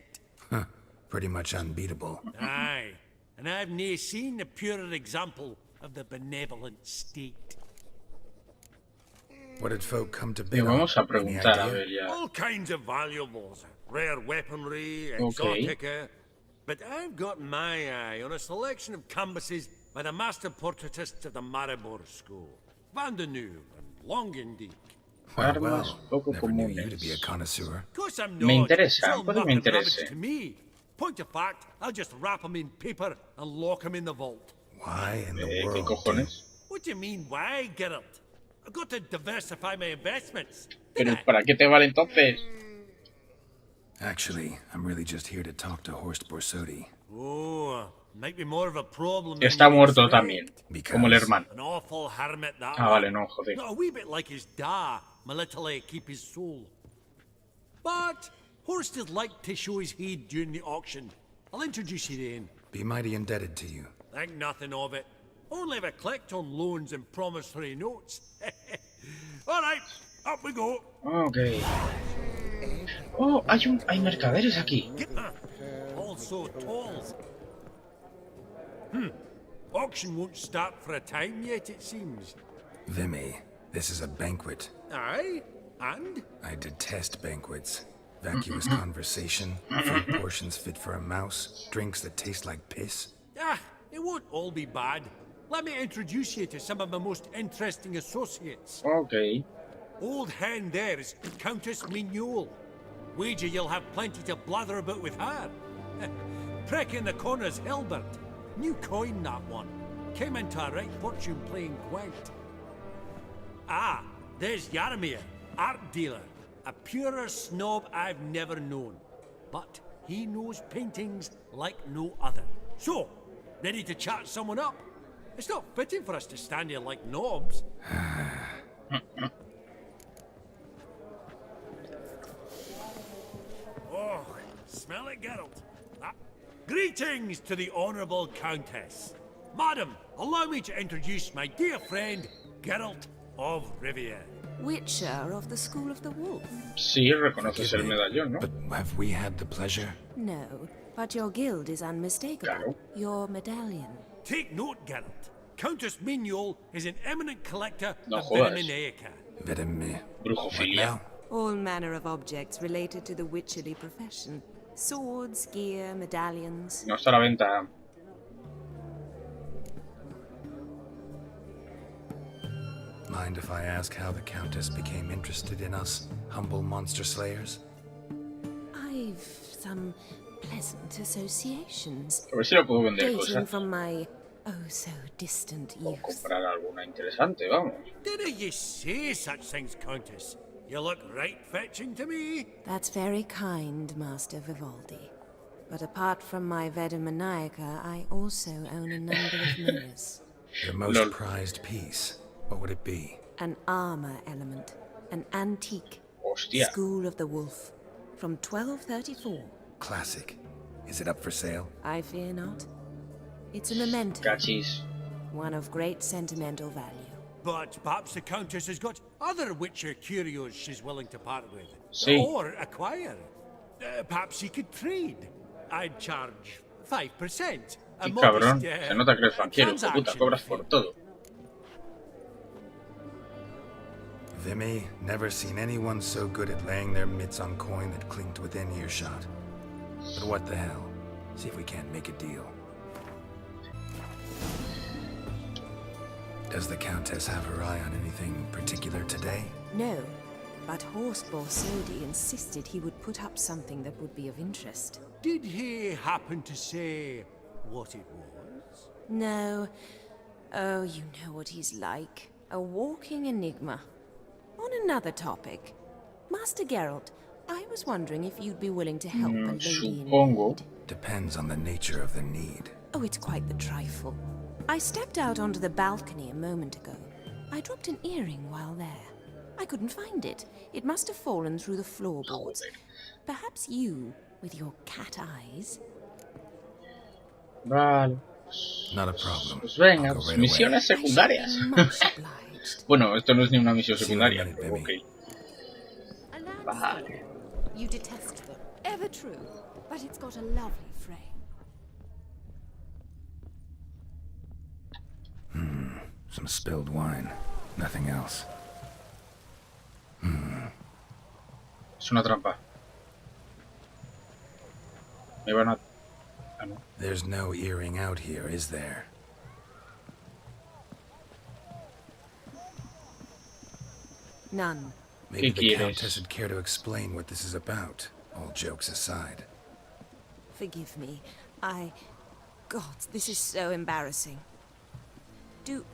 [SPEAKER 3] Huh. Pretty much unbeatable.
[SPEAKER 5] Aye, and I've nae seen a purer example of the benevolent state.
[SPEAKER 3] What did folk come to
[SPEAKER 1] Le
[SPEAKER 3] bid on?
[SPEAKER 1] vamos a
[SPEAKER 3] Any
[SPEAKER 1] preguntar, a
[SPEAKER 3] idea?
[SPEAKER 1] ver ya.
[SPEAKER 5] All kinds of valuables, rare weaponry,
[SPEAKER 1] Okay.
[SPEAKER 5] exotica. But I've got my eye on a selection of canvases by the master portraitists of the Maribor School. Van de Nieuw and Longendijk.
[SPEAKER 1] Armas poco
[SPEAKER 3] never knew you to
[SPEAKER 1] comunes.
[SPEAKER 3] be a connoisseur.
[SPEAKER 5] Of course I'm
[SPEAKER 1] Me
[SPEAKER 5] not.
[SPEAKER 1] interesa,
[SPEAKER 5] It's all
[SPEAKER 1] puede me
[SPEAKER 5] nothing rubbish
[SPEAKER 1] interese.
[SPEAKER 5] to me. Point of fact, I'll just wrap them in paper and lock them in the vault.
[SPEAKER 3] Why in the
[SPEAKER 1] ¿Qué
[SPEAKER 3] world?
[SPEAKER 1] cojones?
[SPEAKER 5] What do you mean, why, Geralt? I've got to diversify my investments.
[SPEAKER 1] Pero ¿para qué te vale entonces?
[SPEAKER 3] Actually, I'm really just here to talk to Horst Borsodi.
[SPEAKER 5] Oh, might be more of a problem.
[SPEAKER 1] Está
[SPEAKER 5] than you
[SPEAKER 1] muerto
[SPEAKER 5] expect.
[SPEAKER 1] también, como el hermano.
[SPEAKER 5] An awful hermit that
[SPEAKER 1] Ah,
[SPEAKER 5] one.
[SPEAKER 1] vale, no, joder.
[SPEAKER 5] Not a wee bit like his da, my little keep his soul. But Horst would like to show his head during the auction. I'll introduce you then.
[SPEAKER 3] Be mighty indebted to you.
[SPEAKER 5] Think nothing of it. Only if I collect on loans and promissory notes. All right, up we go.
[SPEAKER 1] Ok. Oh, hay mercaderes aquí.
[SPEAKER 5] Also tolls. Auction won't start for a time yet, it seems.
[SPEAKER 3] Vimy, this is a banquet.
[SPEAKER 5] Aye, and?
[SPEAKER 3] I detest banquets. Vacuous conversation, food portions fit for a mouse, drinks that taste like piss.
[SPEAKER 5] Ah, it won't all be bad. Let me introduce you to some of my most interesting associates.
[SPEAKER 1] Ok.
[SPEAKER 5] Old hen there is Countess Mignol. Wager you'll have plenty to blather about with her. Prick in the corner's Hilbert. New coin, that one. Came into a right fortune playing quaint. Ah, there's Yaromir, art dealer. A purer snob I've never known. But he knows paintings like no other. So, ready to chat someone up? It's not fitting for us to stand here like knobs. Oh, smell it, Geralt. Ah. Greetings to the Honourable Countess. Madam, allow me to introduce my dear friend, Geralt of Rivia.
[SPEAKER 11] Witcher of the School of the Wolf?
[SPEAKER 1] Sí, reconoces el medallón, ¿no?
[SPEAKER 3] But have we had the pleasure?
[SPEAKER 11] No, but your guild is unmistakable.
[SPEAKER 1] Claro.
[SPEAKER 11] Your medallion.
[SPEAKER 5] Take note, Geralt. Countess Mignol is an eminent collector
[SPEAKER 1] No
[SPEAKER 5] of
[SPEAKER 1] jodas.
[SPEAKER 5] Vitaminaica.
[SPEAKER 3] Vedeme.
[SPEAKER 1] Brujofilia.
[SPEAKER 3] Now?
[SPEAKER 11] All manner of objects related to the witcherly profession. Swords, gear, medallions.
[SPEAKER 1] No está a la venta.
[SPEAKER 3] Mind if I ask how the Countess became interested in us, humble monster slayers?
[SPEAKER 11] I've some pleasant associations.
[SPEAKER 1] A ver si lo puedo vender
[SPEAKER 11] Dating
[SPEAKER 1] cosas.
[SPEAKER 11] from my oh so distant
[SPEAKER 1] O
[SPEAKER 11] youth.
[SPEAKER 1] comprar alguna interesante, vamos.
[SPEAKER 5] Didn't you say such things, Countess? You look right fetching to me.
[SPEAKER 11] That's very kind, Master Vivaldi. But apart from my Veda Maniaca, I also own a number of mirrors.
[SPEAKER 3] Your most
[SPEAKER 1] Lol.
[SPEAKER 3] prized piece. What would it be?
[SPEAKER 11] An armor element. An antique.
[SPEAKER 1] Hostia.
[SPEAKER 11] School of the Wolf. From 1234.
[SPEAKER 3] Classic. Is it up for sale?
[SPEAKER 11] I fear not. It's a memento.
[SPEAKER 1] Cachis.
[SPEAKER 11] One of great sentimental value.
[SPEAKER 12] But perhaps the Countess has got other Witcher curios she's willing to part with.
[SPEAKER 1] Sí.
[SPEAKER 12] Or acquire. Perhaps he could trade. I'd charge 5%. A
[SPEAKER 1] Y cabrón,
[SPEAKER 12] modest,
[SPEAKER 1] se nota que eres banquero, hijo puta,
[SPEAKER 12] transaction
[SPEAKER 1] cobras
[SPEAKER 12] fee.
[SPEAKER 1] por todo.
[SPEAKER 3] Vimy, never seen anyone so good at laying their mitts on coin that clinked within earshot. But what the hell? See if we can't make a deal. Does the Countess have her eye on anything particular today?
[SPEAKER 11] No, but Horseball Sodi insisted he would put up something that would be of interest.
[SPEAKER 12] Did he happen to say what it was?
[SPEAKER 11] No. Oh, you know what he's like. A walking enigma. On another topic. Master Geralt, I was wondering if you'd be willing to help a lady in
[SPEAKER 1] Supongo.
[SPEAKER 11] need.
[SPEAKER 3] Depends on the nature of the need.
[SPEAKER 11] Oh, it's quite the trifle. I stepped out onto the balcony a moment ago. I dropped an earring while there. I couldn't find it. It must have fallen through the floorboards. Perhaps you, with your cat eyes.
[SPEAKER 1] Vale.
[SPEAKER 3] Not a problem.
[SPEAKER 1] Pues venga,
[SPEAKER 3] I'll go
[SPEAKER 1] pues
[SPEAKER 3] right away.
[SPEAKER 1] misiones secundarias. Bueno, esto no es ni una misión
[SPEAKER 3] See you in a
[SPEAKER 1] secundaria,
[SPEAKER 3] minute,
[SPEAKER 1] pero
[SPEAKER 3] Vimy.
[SPEAKER 1] ok. Vale.
[SPEAKER 8] You detest them. Ever true. But it's got a lovely frame.
[SPEAKER 3] Some spilled wine. Nothing else.
[SPEAKER 1] Es una trampa. Me van a... Ah, no.
[SPEAKER 3] There's no earring out here, is there?
[SPEAKER 11] None.
[SPEAKER 3] Maybe
[SPEAKER 1] ¿Qué
[SPEAKER 3] the
[SPEAKER 1] quieres?
[SPEAKER 3] Countess would care to explain what this is about, all jokes aside.
[SPEAKER 11] Forgive me. God, this is so embarrassing. Do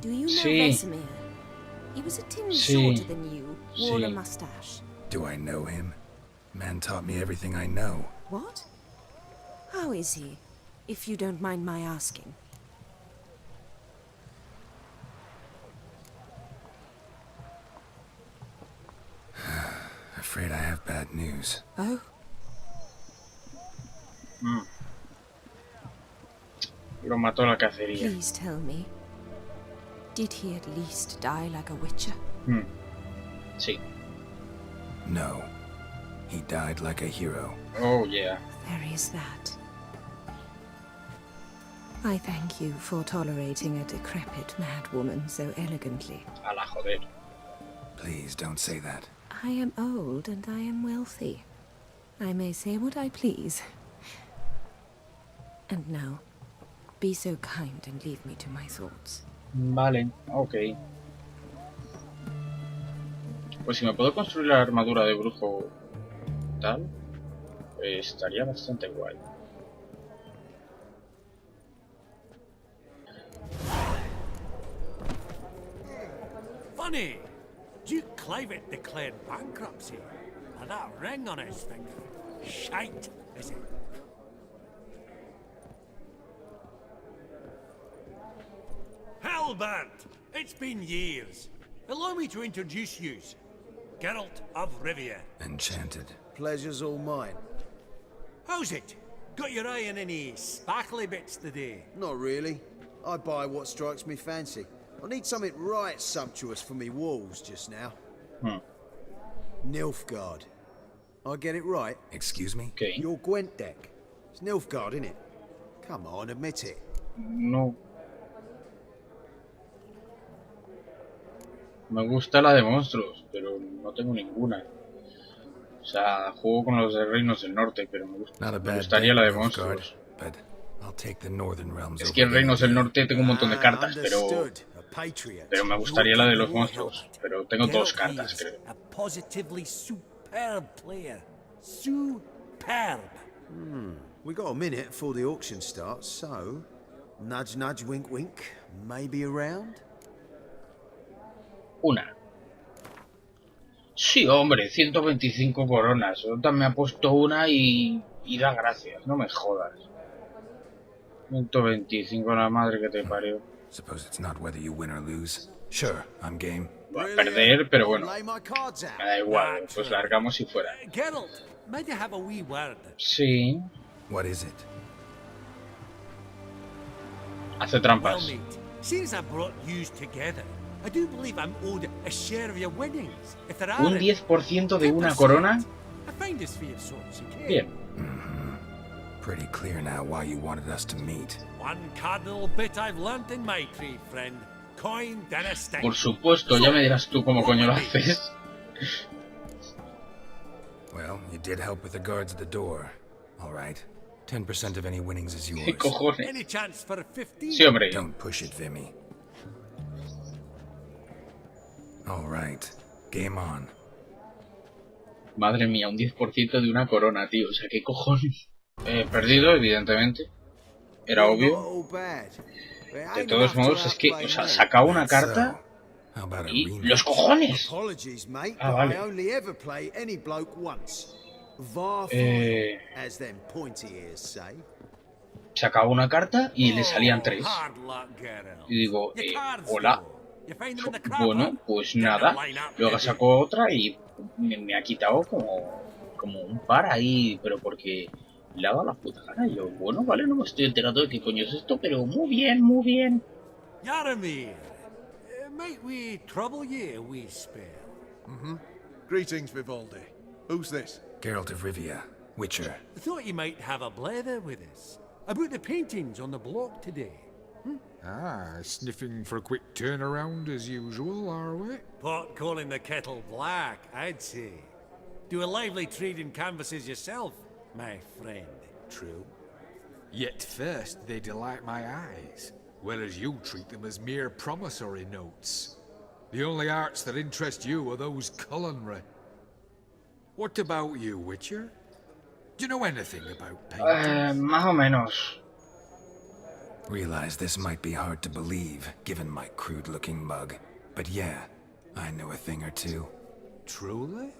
[SPEAKER 11] you know
[SPEAKER 1] Sí.
[SPEAKER 11] Vesemir? He was a tinge
[SPEAKER 1] Sí.
[SPEAKER 11] shorter than you, wore a
[SPEAKER 1] Sí.
[SPEAKER 11] mustache.
[SPEAKER 3] Do I know him? Man taught me everything I know.
[SPEAKER 11] What? How is he, if you don't mind my asking?
[SPEAKER 3] Afraid I have bad news.
[SPEAKER 11] Oh?
[SPEAKER 1] Lo mató la cacería.
[SPEAKER 11] Please tell me. Did he at least die like a witcher?
[SPEAKER 1] Sí.
[SPEAKER 3] No. He died like a hero.
[SPEAKER 1] Oh, yeah.
[SPEAKER 11] There is that. I thank you for tolerating a decrepit madwoman so elegantly.
[SPEAKER 1] A la joder.
[SPEAKER 3] Please don't say that.
[SPEAKER 11] I am old and I am wealthy. I may say what I please. And now, be so kind and leave me to my thoughts.
[SPEAKER 1] Vale, ok. Pues si me puedo construir la armadura de brujo tal, pues estaría bastante guay.
[SPEAKER 12] Funny! Duke Clivet declared bankruptcy. And that ring on his finger. Shite, is it? Halbert! It's been years. Allow me to introduce yous. Geralt of Rivia.
[SPEAKER 3] Enchanted.
[SPEAKER 10] Pleasure's all mine.
[SPEAKER 12] How's it? Got your eye on any sparkly bits today?
[SPEAKER 10] Not really. I buy what strikes me fancy. I need something right sumptuous for me walls just now. Nilfgaard. I get it right?
[SPEAKER 3] Excuse me?
[SPEAKER 1] Ok.
[SPEAKER 10] Your Gwent deck. It's Nilfgaard, innit? Come on, admit it.
[SPEAKER 1] No. Me gusta la de monstruos, pero no tengo ninguna. O sea, juego con los de Reinos del Norte, pero me
[SPEAKER 3] Not a
[SPEAKER 1] me
[SPEAKER 3] bad
[SPEAKER 1] gustaría
[SPEAKER 3] deck,
[SPEAKER 1] la de
[SPEAKER 3] Nilfgaard,
[SPEAKER 1] monstruos.
[SPEAKER 3] but I'll take the Northern Realms
[SPEAKER 1] Es
[SPEAKER 3] over
[SPEAKER 1] que en Reinos del
[SPEAKER 3] Vimy.
[SPEAKER 1] Norte tengo un montón de cartas, pero
[SPEAKER 10] Understood. A patriot.
[SPEAKER 1] me gustaría la de los monstruos. Pero tengo dos cartas,
[SPEAKER 12] Geralt
[SPEAKER 1] creo.
[SPEAKER 12] is a positively superb player. Superb.
[SPEAKER 10] We got a minute before the auction starts, so... Nudge, nudge, wink, wink. Maybe around?
[SPEAKER 1] Una. Sí, hombre, 125 coronas. Otra me ha puesto una y da gracias, no me jodas. 125, la madre que te parió.
[SPEAKER 3] Suppose it's not whether you win or lose. Sure, I'm game.
[SPEAKER 1] Va a perder, pero bueno. Me da igual, pues largamos y fuera.
[SPEAKER 12] Geralt, might you have a wee word?
[SPEAKER 1] Sí.
[SPEAKER 3] What is it?
[SPEAKER 1] Hace trampas.
[SPEAKER 12] Well, mate, since I brought yous together, I do believe I'm owed a share of your winnings. If there are
[SPEAKER 1] Un 10% de una corona.
[SPEAKER 12] I find this fair sorts of
[SPEAKER 1] Bien.
[SPEAKER 3] Pretty clear now why you wanted us to meet.
[SPEAKER 12] One cardinal bit I've learnt in my trade, friend. Coin dinner stink.
[SPEAKER 1] Por supuesto, ya me dirás tú cómo coño lo haces.
[SPEAKER 3] Well, you did help with the guards at the door. All right. 10% of any winnings is yours.
[SPEAKER 1] ¿Qué cojones?
[SPEAKER 12] Any chance for a 15?
[SPEAKER 1] Sí, hombre.
[SPEAKER 3] Don't push it, Vimy. All right. Game on.
[SPEAKER 1] Madre mía, un 10% de una corona, tío. O sea, ¿qué cojones? He perdido, evidentemente. Era obvio. De todos modos, es que, o sea, sacaba una carta y los cojones. Ah, vale. Sacaba una carta y le salían 3. Y digo, hola. Bueno, pues nada. Luego sacó otra y me ha quitado como un par ahí, pero porque le ha dado la puta gana. Y yo, bueno, vale, no me estoy enterando de qué coño es esto, pero muy bien, muy bien.
[SPEAKER 12] Yaramir, might we trouble ye a wee spell?
[SPEAKER 10] Greetings, Vivaldi. Who's this?
[SPEAKER 3] Geralt of Rivia, Witcher.
[SPEAKER 12] I thought you might have a blather with us about the paintings on the block today.
[SPEAKER 13] Ah, sniffing for a quick turnaround as usual, are we?
[SPEAKER 12] Pot calling the kettle black, I'd say. Do a lively trade in canvases yourself, my friend. True.
[SPEAKER 13] Yet first they delight my eyes, whereas you treat them as mere promissory notes. The only arts that interest you are those culinary. What about you, Witcher? Do you know anything about painting?
[SPEAKER 1] Más o menos.
[SPEAKER 3] Realize this might be hard to believe, given my crude-looking mug. But yeah, I know a thing or two.
[SPEAKER 13] Truly?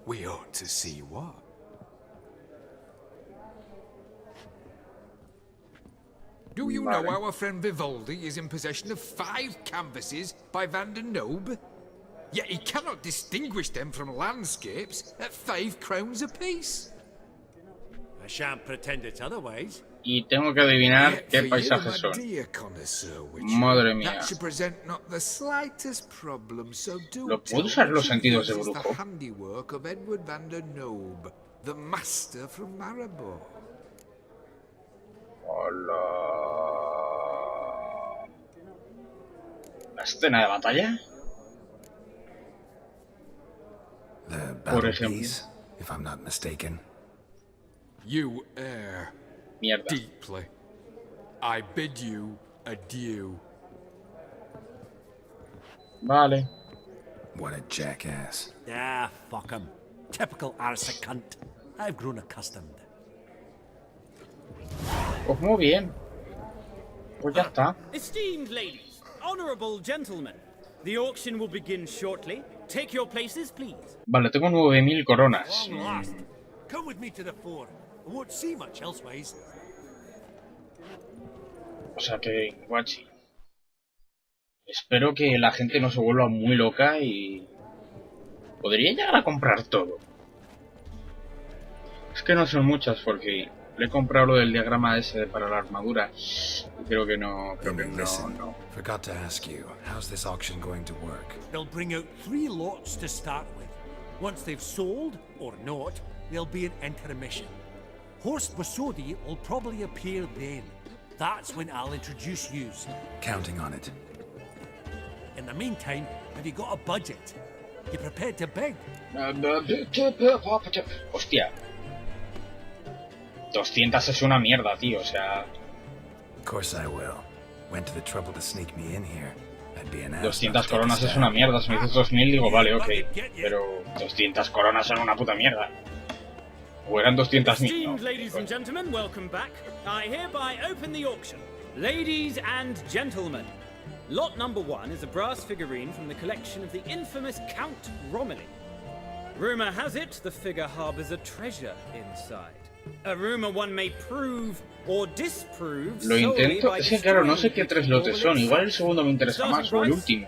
[SPEAKER 13] We ought to see what. Do you know our friend Vivaldi is in possession of 5 canvases by Van der Nobe? Yet he cannot distinguish them from landscapes at 5 crowns apiece.
[SPEAKER 12] I shan't pretend it's otherwise.
[SPEAKER 1] Y tengo que adivinar qué paisajes son. Madre mía. ¿Lo puedo usar los sentidos de brujo? Hola. ¿La escena de batalla? Por ejemplo.
[SPEAKER 3] If I'm not mistaken.
[SPEAKER 13] You err.
[SPEAKER 1] Mierda.
[SPEAKER 13] Deeply. I bid you adieu.
[SPEAKER 1] Vale.
[SPEAKER 3] What a jackass.
[SPEAKER 12] Ah, fuck him. Typical arse cunt. I've grown accustomed.
[SPEAKER 1] Pues muy bien. Pues ya está.
[SPEAKER 14] Esteemed ladies, honorable gentlemen, the auction will begin shortly. Take your places, please.
[SPEAKER 1] Vale, tengo 9000 coronas.
[SPEAKER 12] Long last. Come with me to the fore. I won't see much elsewise.
[SPEAKER 1] O sea que, guachi. Espero que la gente no se vuelva muy loca y... podría llegar a comprar todo. Es que no son muchas porque le he comprado lo del diagrama ese para la armadura y creo que no, no.
[SPEAKER 3] Forgot to ask you, how's this auction going to work?
[SPEAKER 12] They'll bring out 3 lots to start with. Once they've sold, or not, there'll be an intermission. Horst Bosodi will probably appear then. That's when I'll introduce yous.
[SPEAKER 3] Counting on it.
[SPEAKER 12] In the meantime, have you got a budget? You prepared to beg?
[SPEAKER 1] Hostia. 200 es una mierda, tío, o sea...
[SPEAKER 3] Of course I will. Went to the trouble to sneak me in here. I'd be an ass.
[SPEAKER 1] 200 coronas es una mierda, si me dices 2000 digo, vale, ok. Pero 200 coronas son una puta mierda. O eran 200.000,
[SPEAKER 14] Esteemed ladies and gentlemen, welcome back. I hereby open the auction. Ladies and gentlemen, lot number 1 is a brass figurine from the collection of the infamous Count Romilly. Rumor has it the figure harbors a treasure inside. A rumor one may prove or disprove.
[SPEAKER 1] Lo intento. Es que claro, no sé qué 3 lotes son. Igual el segundo me interesa más o el último.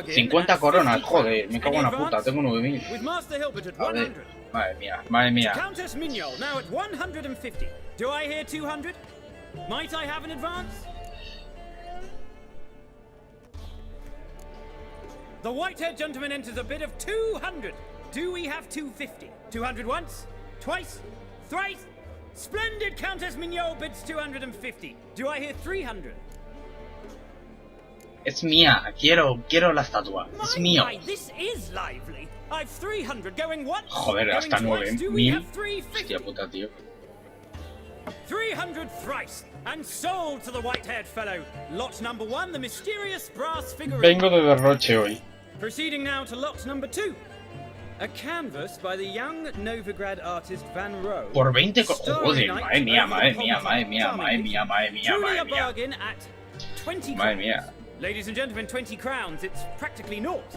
[SPEAKER 1] 50 coronas, joder, me cago en la puta, tengo 9000. A ver, madre mía, madre mía.
[SPEAKER 14] Countess Mignol, now at 150. Do I hear 200? Might I have an advance? The white-haired gentleman enters a bid of 200. Do we have 250? 200 once? Twice? Thrice? Splendid! Countess Mignol bids 250. Do I hear 300?
[SPEAKER 1] Es mía, quiero la estatua. Es mío.
[SPEAKER 14] This is lively. I've 300 going once.
[SPEAKER 1] Joder, hasta 9000. Hostia puta, tío.
[SPEAKER 14] 300 thrice and sold to the white-haired fellow. Lot number 1, the mysterious brass figurine.
[SPEAKER 1] Vengo de derroche hoy.
[SPEAKER 14] Proceeding now to lot number 2. A canvas by the young Novigrad artist Van Rohe.
[SPEAKER 1] Por 20 joder, madre mía, madre mía, madre mía, madre mía, madre mía,
[SPEAKER 14] Truly a
[SPEAKER 1] madre mía.
[SPEAKER 14] bargain at 20
[SPEAKER 1] Madre
[SPEAKER 14] crowns.
[SPEAKER 1] mía.
[SPEAKER 14] Ladies and gentlemen, 20 crowns. It's practically naught.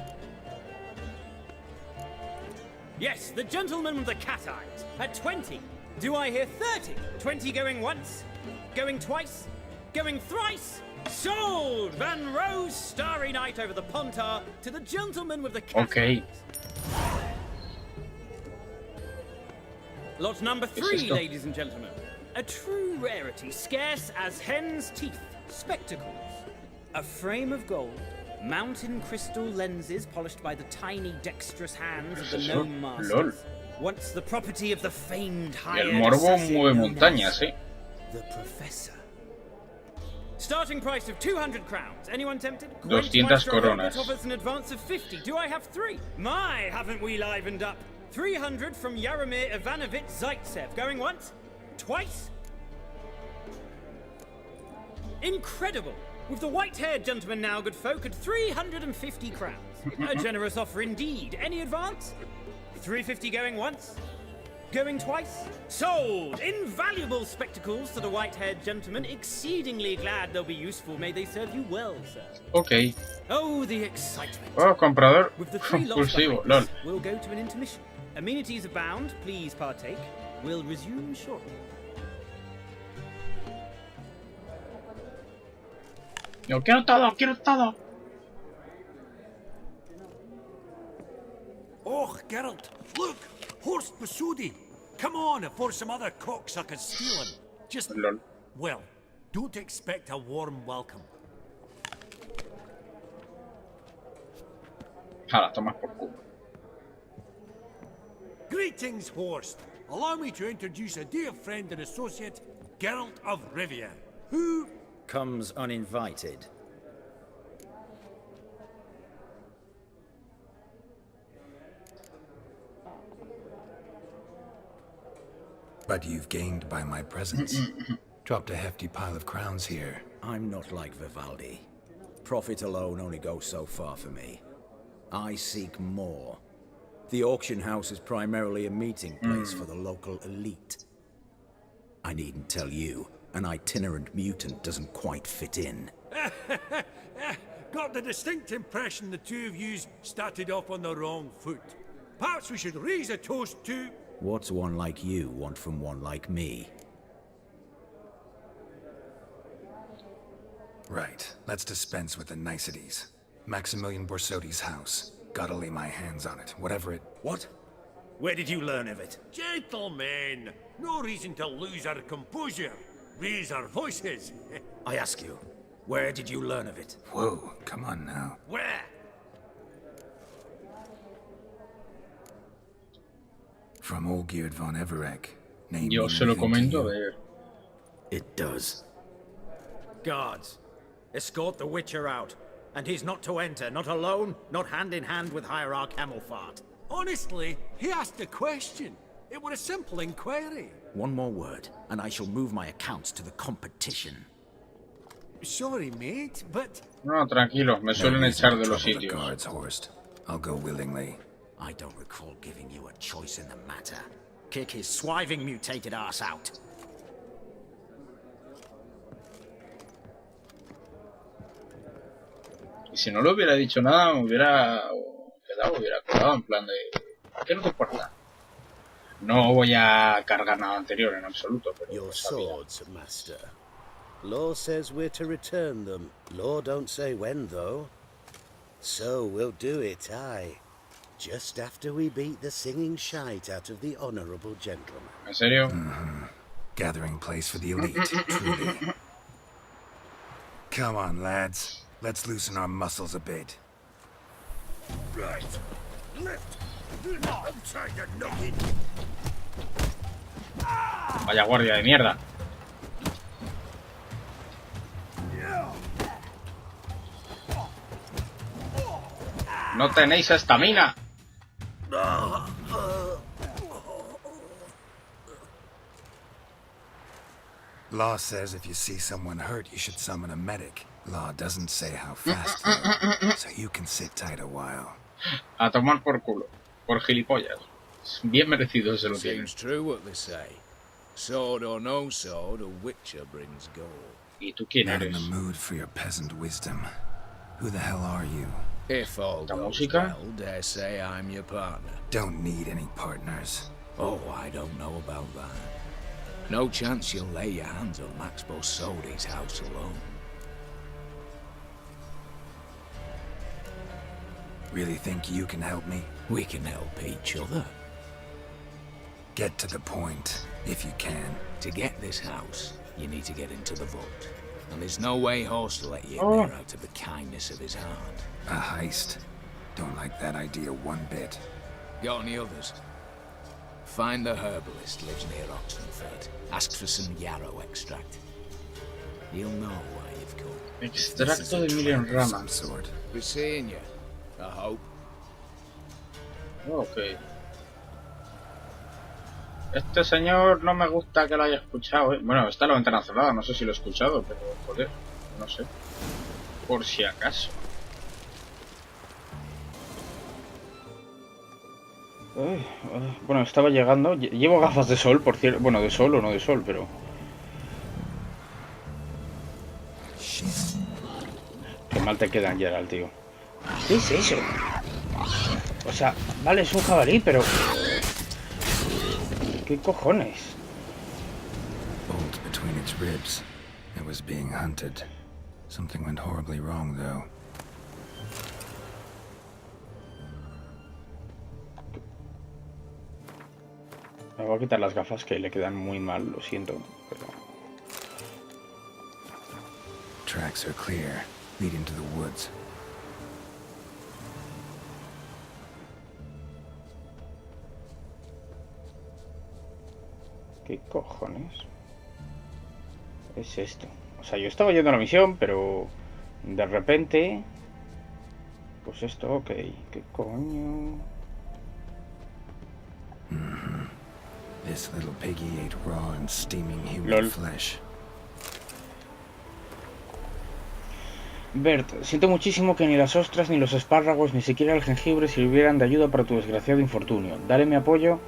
[SPEAKER 14] Yes, the gentleman with the cat eyes at 20. Do I hear 30? 20 going once, going twice, going thrice. Sold! Van Rohe's Starry Night over the Pontar to the gentleman with the cat
[SPEAKER 1] Okay.
[SPEAKER 14] eyes. Lot number 3, ladies and gentlemen. A true rarity, scarce as hen's teeth. Spectacles. A frame of gold, mountain crystal lenses polished by the tiny, dexterous hands of the gnome masters. Once the property of the famed hired
[SPEAKER 1] El morbo
[SPEAKER 14] assassin
[SPEAKER 1] mueve
[SPEAKER 14] known
[SPEAKER 1] montañas,
[SPEAKER 14] as
[SPEAKER 1] eh.
[SPEAKER 14] the Professor. Starting price of 200 crowns. Anyone tempted?
[SPEAKER 1] 200 coronas.
[SPEAKER 14] Offers an advance of 50. Do I have 3? My, haven't we livened up? 300 from Yaromir Ivanovich Zaitsev. Going once? Twice? Incredible! With the white-haired gentleman now, good folk, at 350 crowns. A generous offer indeed. Any advance? 350 going once? Going twice? Sold! Invaluable spectacles to the white-haired gentleman. Exceedingly glad they'll be useful. May they serve you well, sir.
[SPEAKER 1] Ok.
[SPEAKER 14] Oh, the excitement.
[SPEAKER 1] Oh, comprador
[SPEAKER 14] With the 3 lots
[SPEAKER 1] compulsivo,
[SPEAKER 14] behind
[SPEAKER 1] lol.
[SPEAKER 14] us, we'll go to an intermission. Amenities abound. Please partake. We'll resume shortly.
[SPEAKER 1] Yo quiero todo, quiero todo.
[SPEAKER 12] Oh, Geralt, look! Horst Basudi! Come on before some other cocksuckers steal him. Just, well, don't expect a warm welcome.
[SPEAKER 1] Jala, toma por culo.
[SPEAKER 12] Greetings, Horst. Allow me to introduce a dear friend and associate, Geralt of Rivia, who
[SPEAKER 15] comes uninvited.
[SPEAKER 3] But you've gained by my presence. Dropped a hefty pile of crowns here.
[SPEAKER 15] I'm not like Vivaldi. Profit alone only goes so far for me. I seek more. The auction house is primarily a meeting place for the local elite. I needn't tell you, an itinerant mutant doesn't quite fit in.
[SPEAKER 12] got the distinct impression the two of yous started off on the wrong foot. Perhaps we should raise a toast to...
[SPEAKER 15] What's one like you want from one like me?
[SPEAKER 3] Right, let's dispense with the niceties. Maximilian Borsodi's house. Gotta lay my hands on it, whatever it...
[SPEAKER 15] What?
[SPEAKER 12] Where did you learn of it? Gentlemen, no reason to lose our composure. Raise our voices.
[SPEAKER 15] I ask you, where did you learn of it?
[SPEAKER 3] Whoa, come on now.
[SPEAKER 12] Where?
[SPEAKER 3] From Olgierd von Everec. Name
[SPEAKER 1] Yo se lo comento a ver.
[SPEAKER 15] It does.
[SPEAKER 9] Guards, escort the Witcher out. And he's not to enter, not alone, not hand in hand with Hierarch Hamelfart.
[SPEAKER 12] Honestly, he asked a question. It was a simple inquiry.
[SPEAKER 15] One more word, and I shall move my accounts to the competition.
[SPEAKER 12] Sorry, mate, but...
[SPEAKER 1] No, tranquilo, me suelen echar de los
[SPEAKER 3] Trouble the
[SPEAKER 1] sitios.
[SPEAKER 3] guards, Horst. I'll go willingly.
[SPEAKER 15] I don't recall giving you a choice in the matter. Kick his swiving mutated ass out.
[SPEAKER 1] Y si no le hubiera dicho nada, me hubiera quedado, hubiera colado en plan de... ¿Qué no te importa? No voy a cargar nada anterior en absoluto, pero
[SPEAKER 5] Your
[SPEAKER 1] sabía.
[SPEAKER 5] swords, master. Law says we're to return them. Law don't say when, though. So we'll do it, aye. Just after we beat the singing shite out of the honourable gentleman.
[SPEAKER 1] ¿En serio?
[SPEAKER 3] Gathering place for the elite, truly. Come on, lads. Let's loosen our muscles a bit.
[SPEAKER 5] Right. Lift. Outside the knocking.
[SPEAKER 1] Vaya guardia de mierda. No tenéis estamina.
[SPEAKER 3] Law says if you see someone hurt, you should summon a medic. Law doesn't say how fast, though, so you can sit tight a while.
[SPEAKER 1] A tomar por culo. Por gilipollas. Bien merecido se lo tiene.
[SPEAKER 15] Seems true what they say. Sword or no sword, a witcher brings gold.
[SPEAKER 1] ¿Y tú quién
[SPEAKER 3] Not in
[SPEAKER 1] eres?
[SPEAKER 3] the mood for your peasant wisdom. Who the hell are you?
[SPEAKER 15] If all
[SPEAKER 1] La
[SPEAKER 15] goes
[SPEAKER 1] música?
[SPEAKER 15] well, dare say I'm your partner.
[SPEAKER 3] Don't need any partners.
[SPEAKER 15] Oh, I don't know about that. No chance you'll lay your hands on Max Bosodi's house alone.
[SPEAKER 3] Really think you can help me?
[SPEAKER 15] We can help each other.
[SPEAKER 3] Get to the point, if you can.
[SPEAKER 15] To get this house, you need to get into the vault. And there's no way Horst will let you
[SPEAKER 1] Oh.
[SPEAKER 15] in there out of the kindness of his heart.
[SPEAKER 3] A heist. Don't like that idea one bit.
[SPEAKER 15] Got any others? Find the herbalist lives near Oxenford. Ask for some yarrow extract. You'll know why you've come.
[SPEAKER 1] Extracto de Miriam Rama.
[SPEAKER 15] Be seeing you, I hope.
[SPEAKER 1] Ok. Este señor no me gusta que lo haya escuchado, ¿eh? Bueno, está la ventana cerrada, no sé si lo he escuchado, pero joder, no sé. Por si acaso. Bueno, estaba llegando. Llevo gafas de sol, por cierto. Bueno, de sol o no de sol, pero... Qué mal te quedan, Geralt, tío. ¿Qué es eso? O sea, vale, es un jabalí, pero... ¿Qué cojones?
[SPEAKER 3] Bolt between its ribs. It was being hunted. Something went horribly wrong, though.
[SPEAKER 1] Me voy a quitar las gafas que le quedan muy mal, lo siento, pero...
[SPEAKER 3] Tracks are clear, leading to the woods.
[SPEAKER 1] ¿Qué cojones es esto? O sea, yo estaba yendo a la misión, pero... De repente... Pues esto, ok. ¿Qué coño?
[SPEAKER 3] This little piggy ate raw and steaming human
[SPEAKER 1] Lol.
[SPEAKER 3] flesh.
[SPEAKER 1] Bert, siento muchísimo que ni las ostras, ni los espárragos, ni siquiera el jengibre sirvieran de ayuda para tu desgraciado infortunio. Dale mi apoyo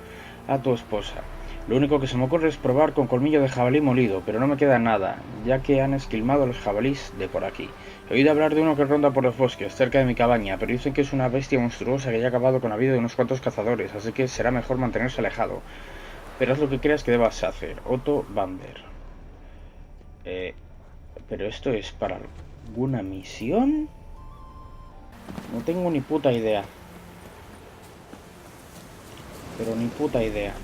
[SPEAKER 1] a tu esposa. Lo único que se me ocurre es probar con colmillo de jabalí molido, pero no me queda nada, ya que han esquilmado los jabalís de por aquí. He oído hablar de uno que ronda por los bosques, cerca de mi cabaña, pero dicen que es una bestia monstruosa que ya ha acabado con la vida de unos cuantos cazadores, así que será mejor mantenerse alejado. Pero haz lo que creas que debas hacer. Otto Bander. Pero esto es para alguna misión. No tengo ni puta idea. Pero ni puta idea.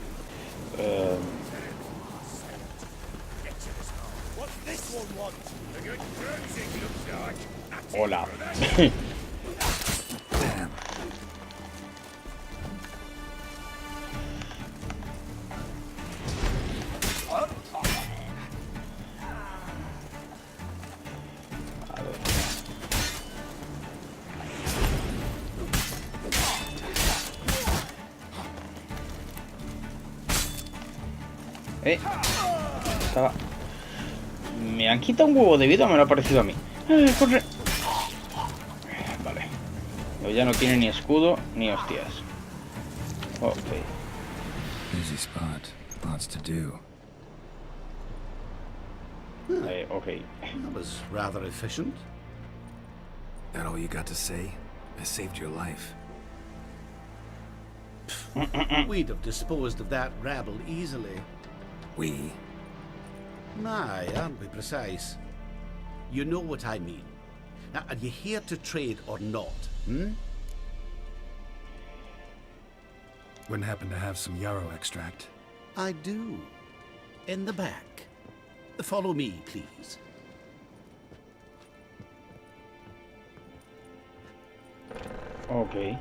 [SPEAKER 1] Hola. Estaba... Me han quitado un huevo de vida, me lo ha parecido a mí. Corre. Vale. Ya no tiene ni escudo ni hostias. Ok.
[SPEAKER 3] Busy spot. Lots to do.
[SPEAKER 1] Ok.
[SPEAKER 5] That was rather efficient.
[SPEAKER 3] That all you got to say? I saved your life.
[SPEAKER 5] We'd have disposed of that rabble easily.
[SPEAKER 3] We?
[SPEAKER 5] Aye, aren't we precise? You know what I mean. Now, are you here to trade or not, hmm?
[SPEAKER 3] Wouldn't happen to have some yarrow extract.
[SPEAKER 5] I do. In the back. Follow me, please.
[SPEAKER 1] Ok.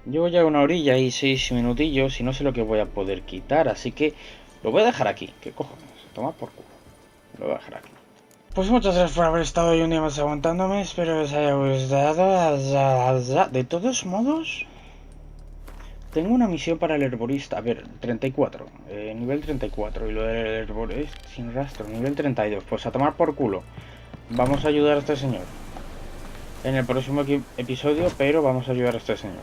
[SPEAKER 1] Llevo ya una orilla y 6 minutillos y no sé lo que voy a poder quitar, así que lo voy a dejar aquí. ¿Qué cojones? Toma por culo. Lo voy a dejar aquí. Pues muchas gracias por haber estado hoy un día más aguantándome. Espero que os haya gustado. De todos modos, tengo una misión para el herborista. A ver, 34. Nivel 34. Y lo del herborista sin rastro. Nivel 32. Pues a tomar por culo. Vamos a ayudar a este señor en el próximo episodio, pero vamos a ayudar a este señor.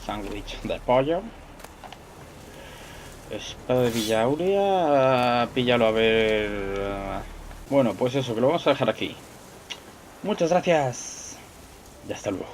[SPEAKER 1] Sándwich de pollo. Espada de Villauria. Píllalo a ver. Bueno, pues eso, que lo vamos a dejar aquí. Muchas gracias. Y hasta luego.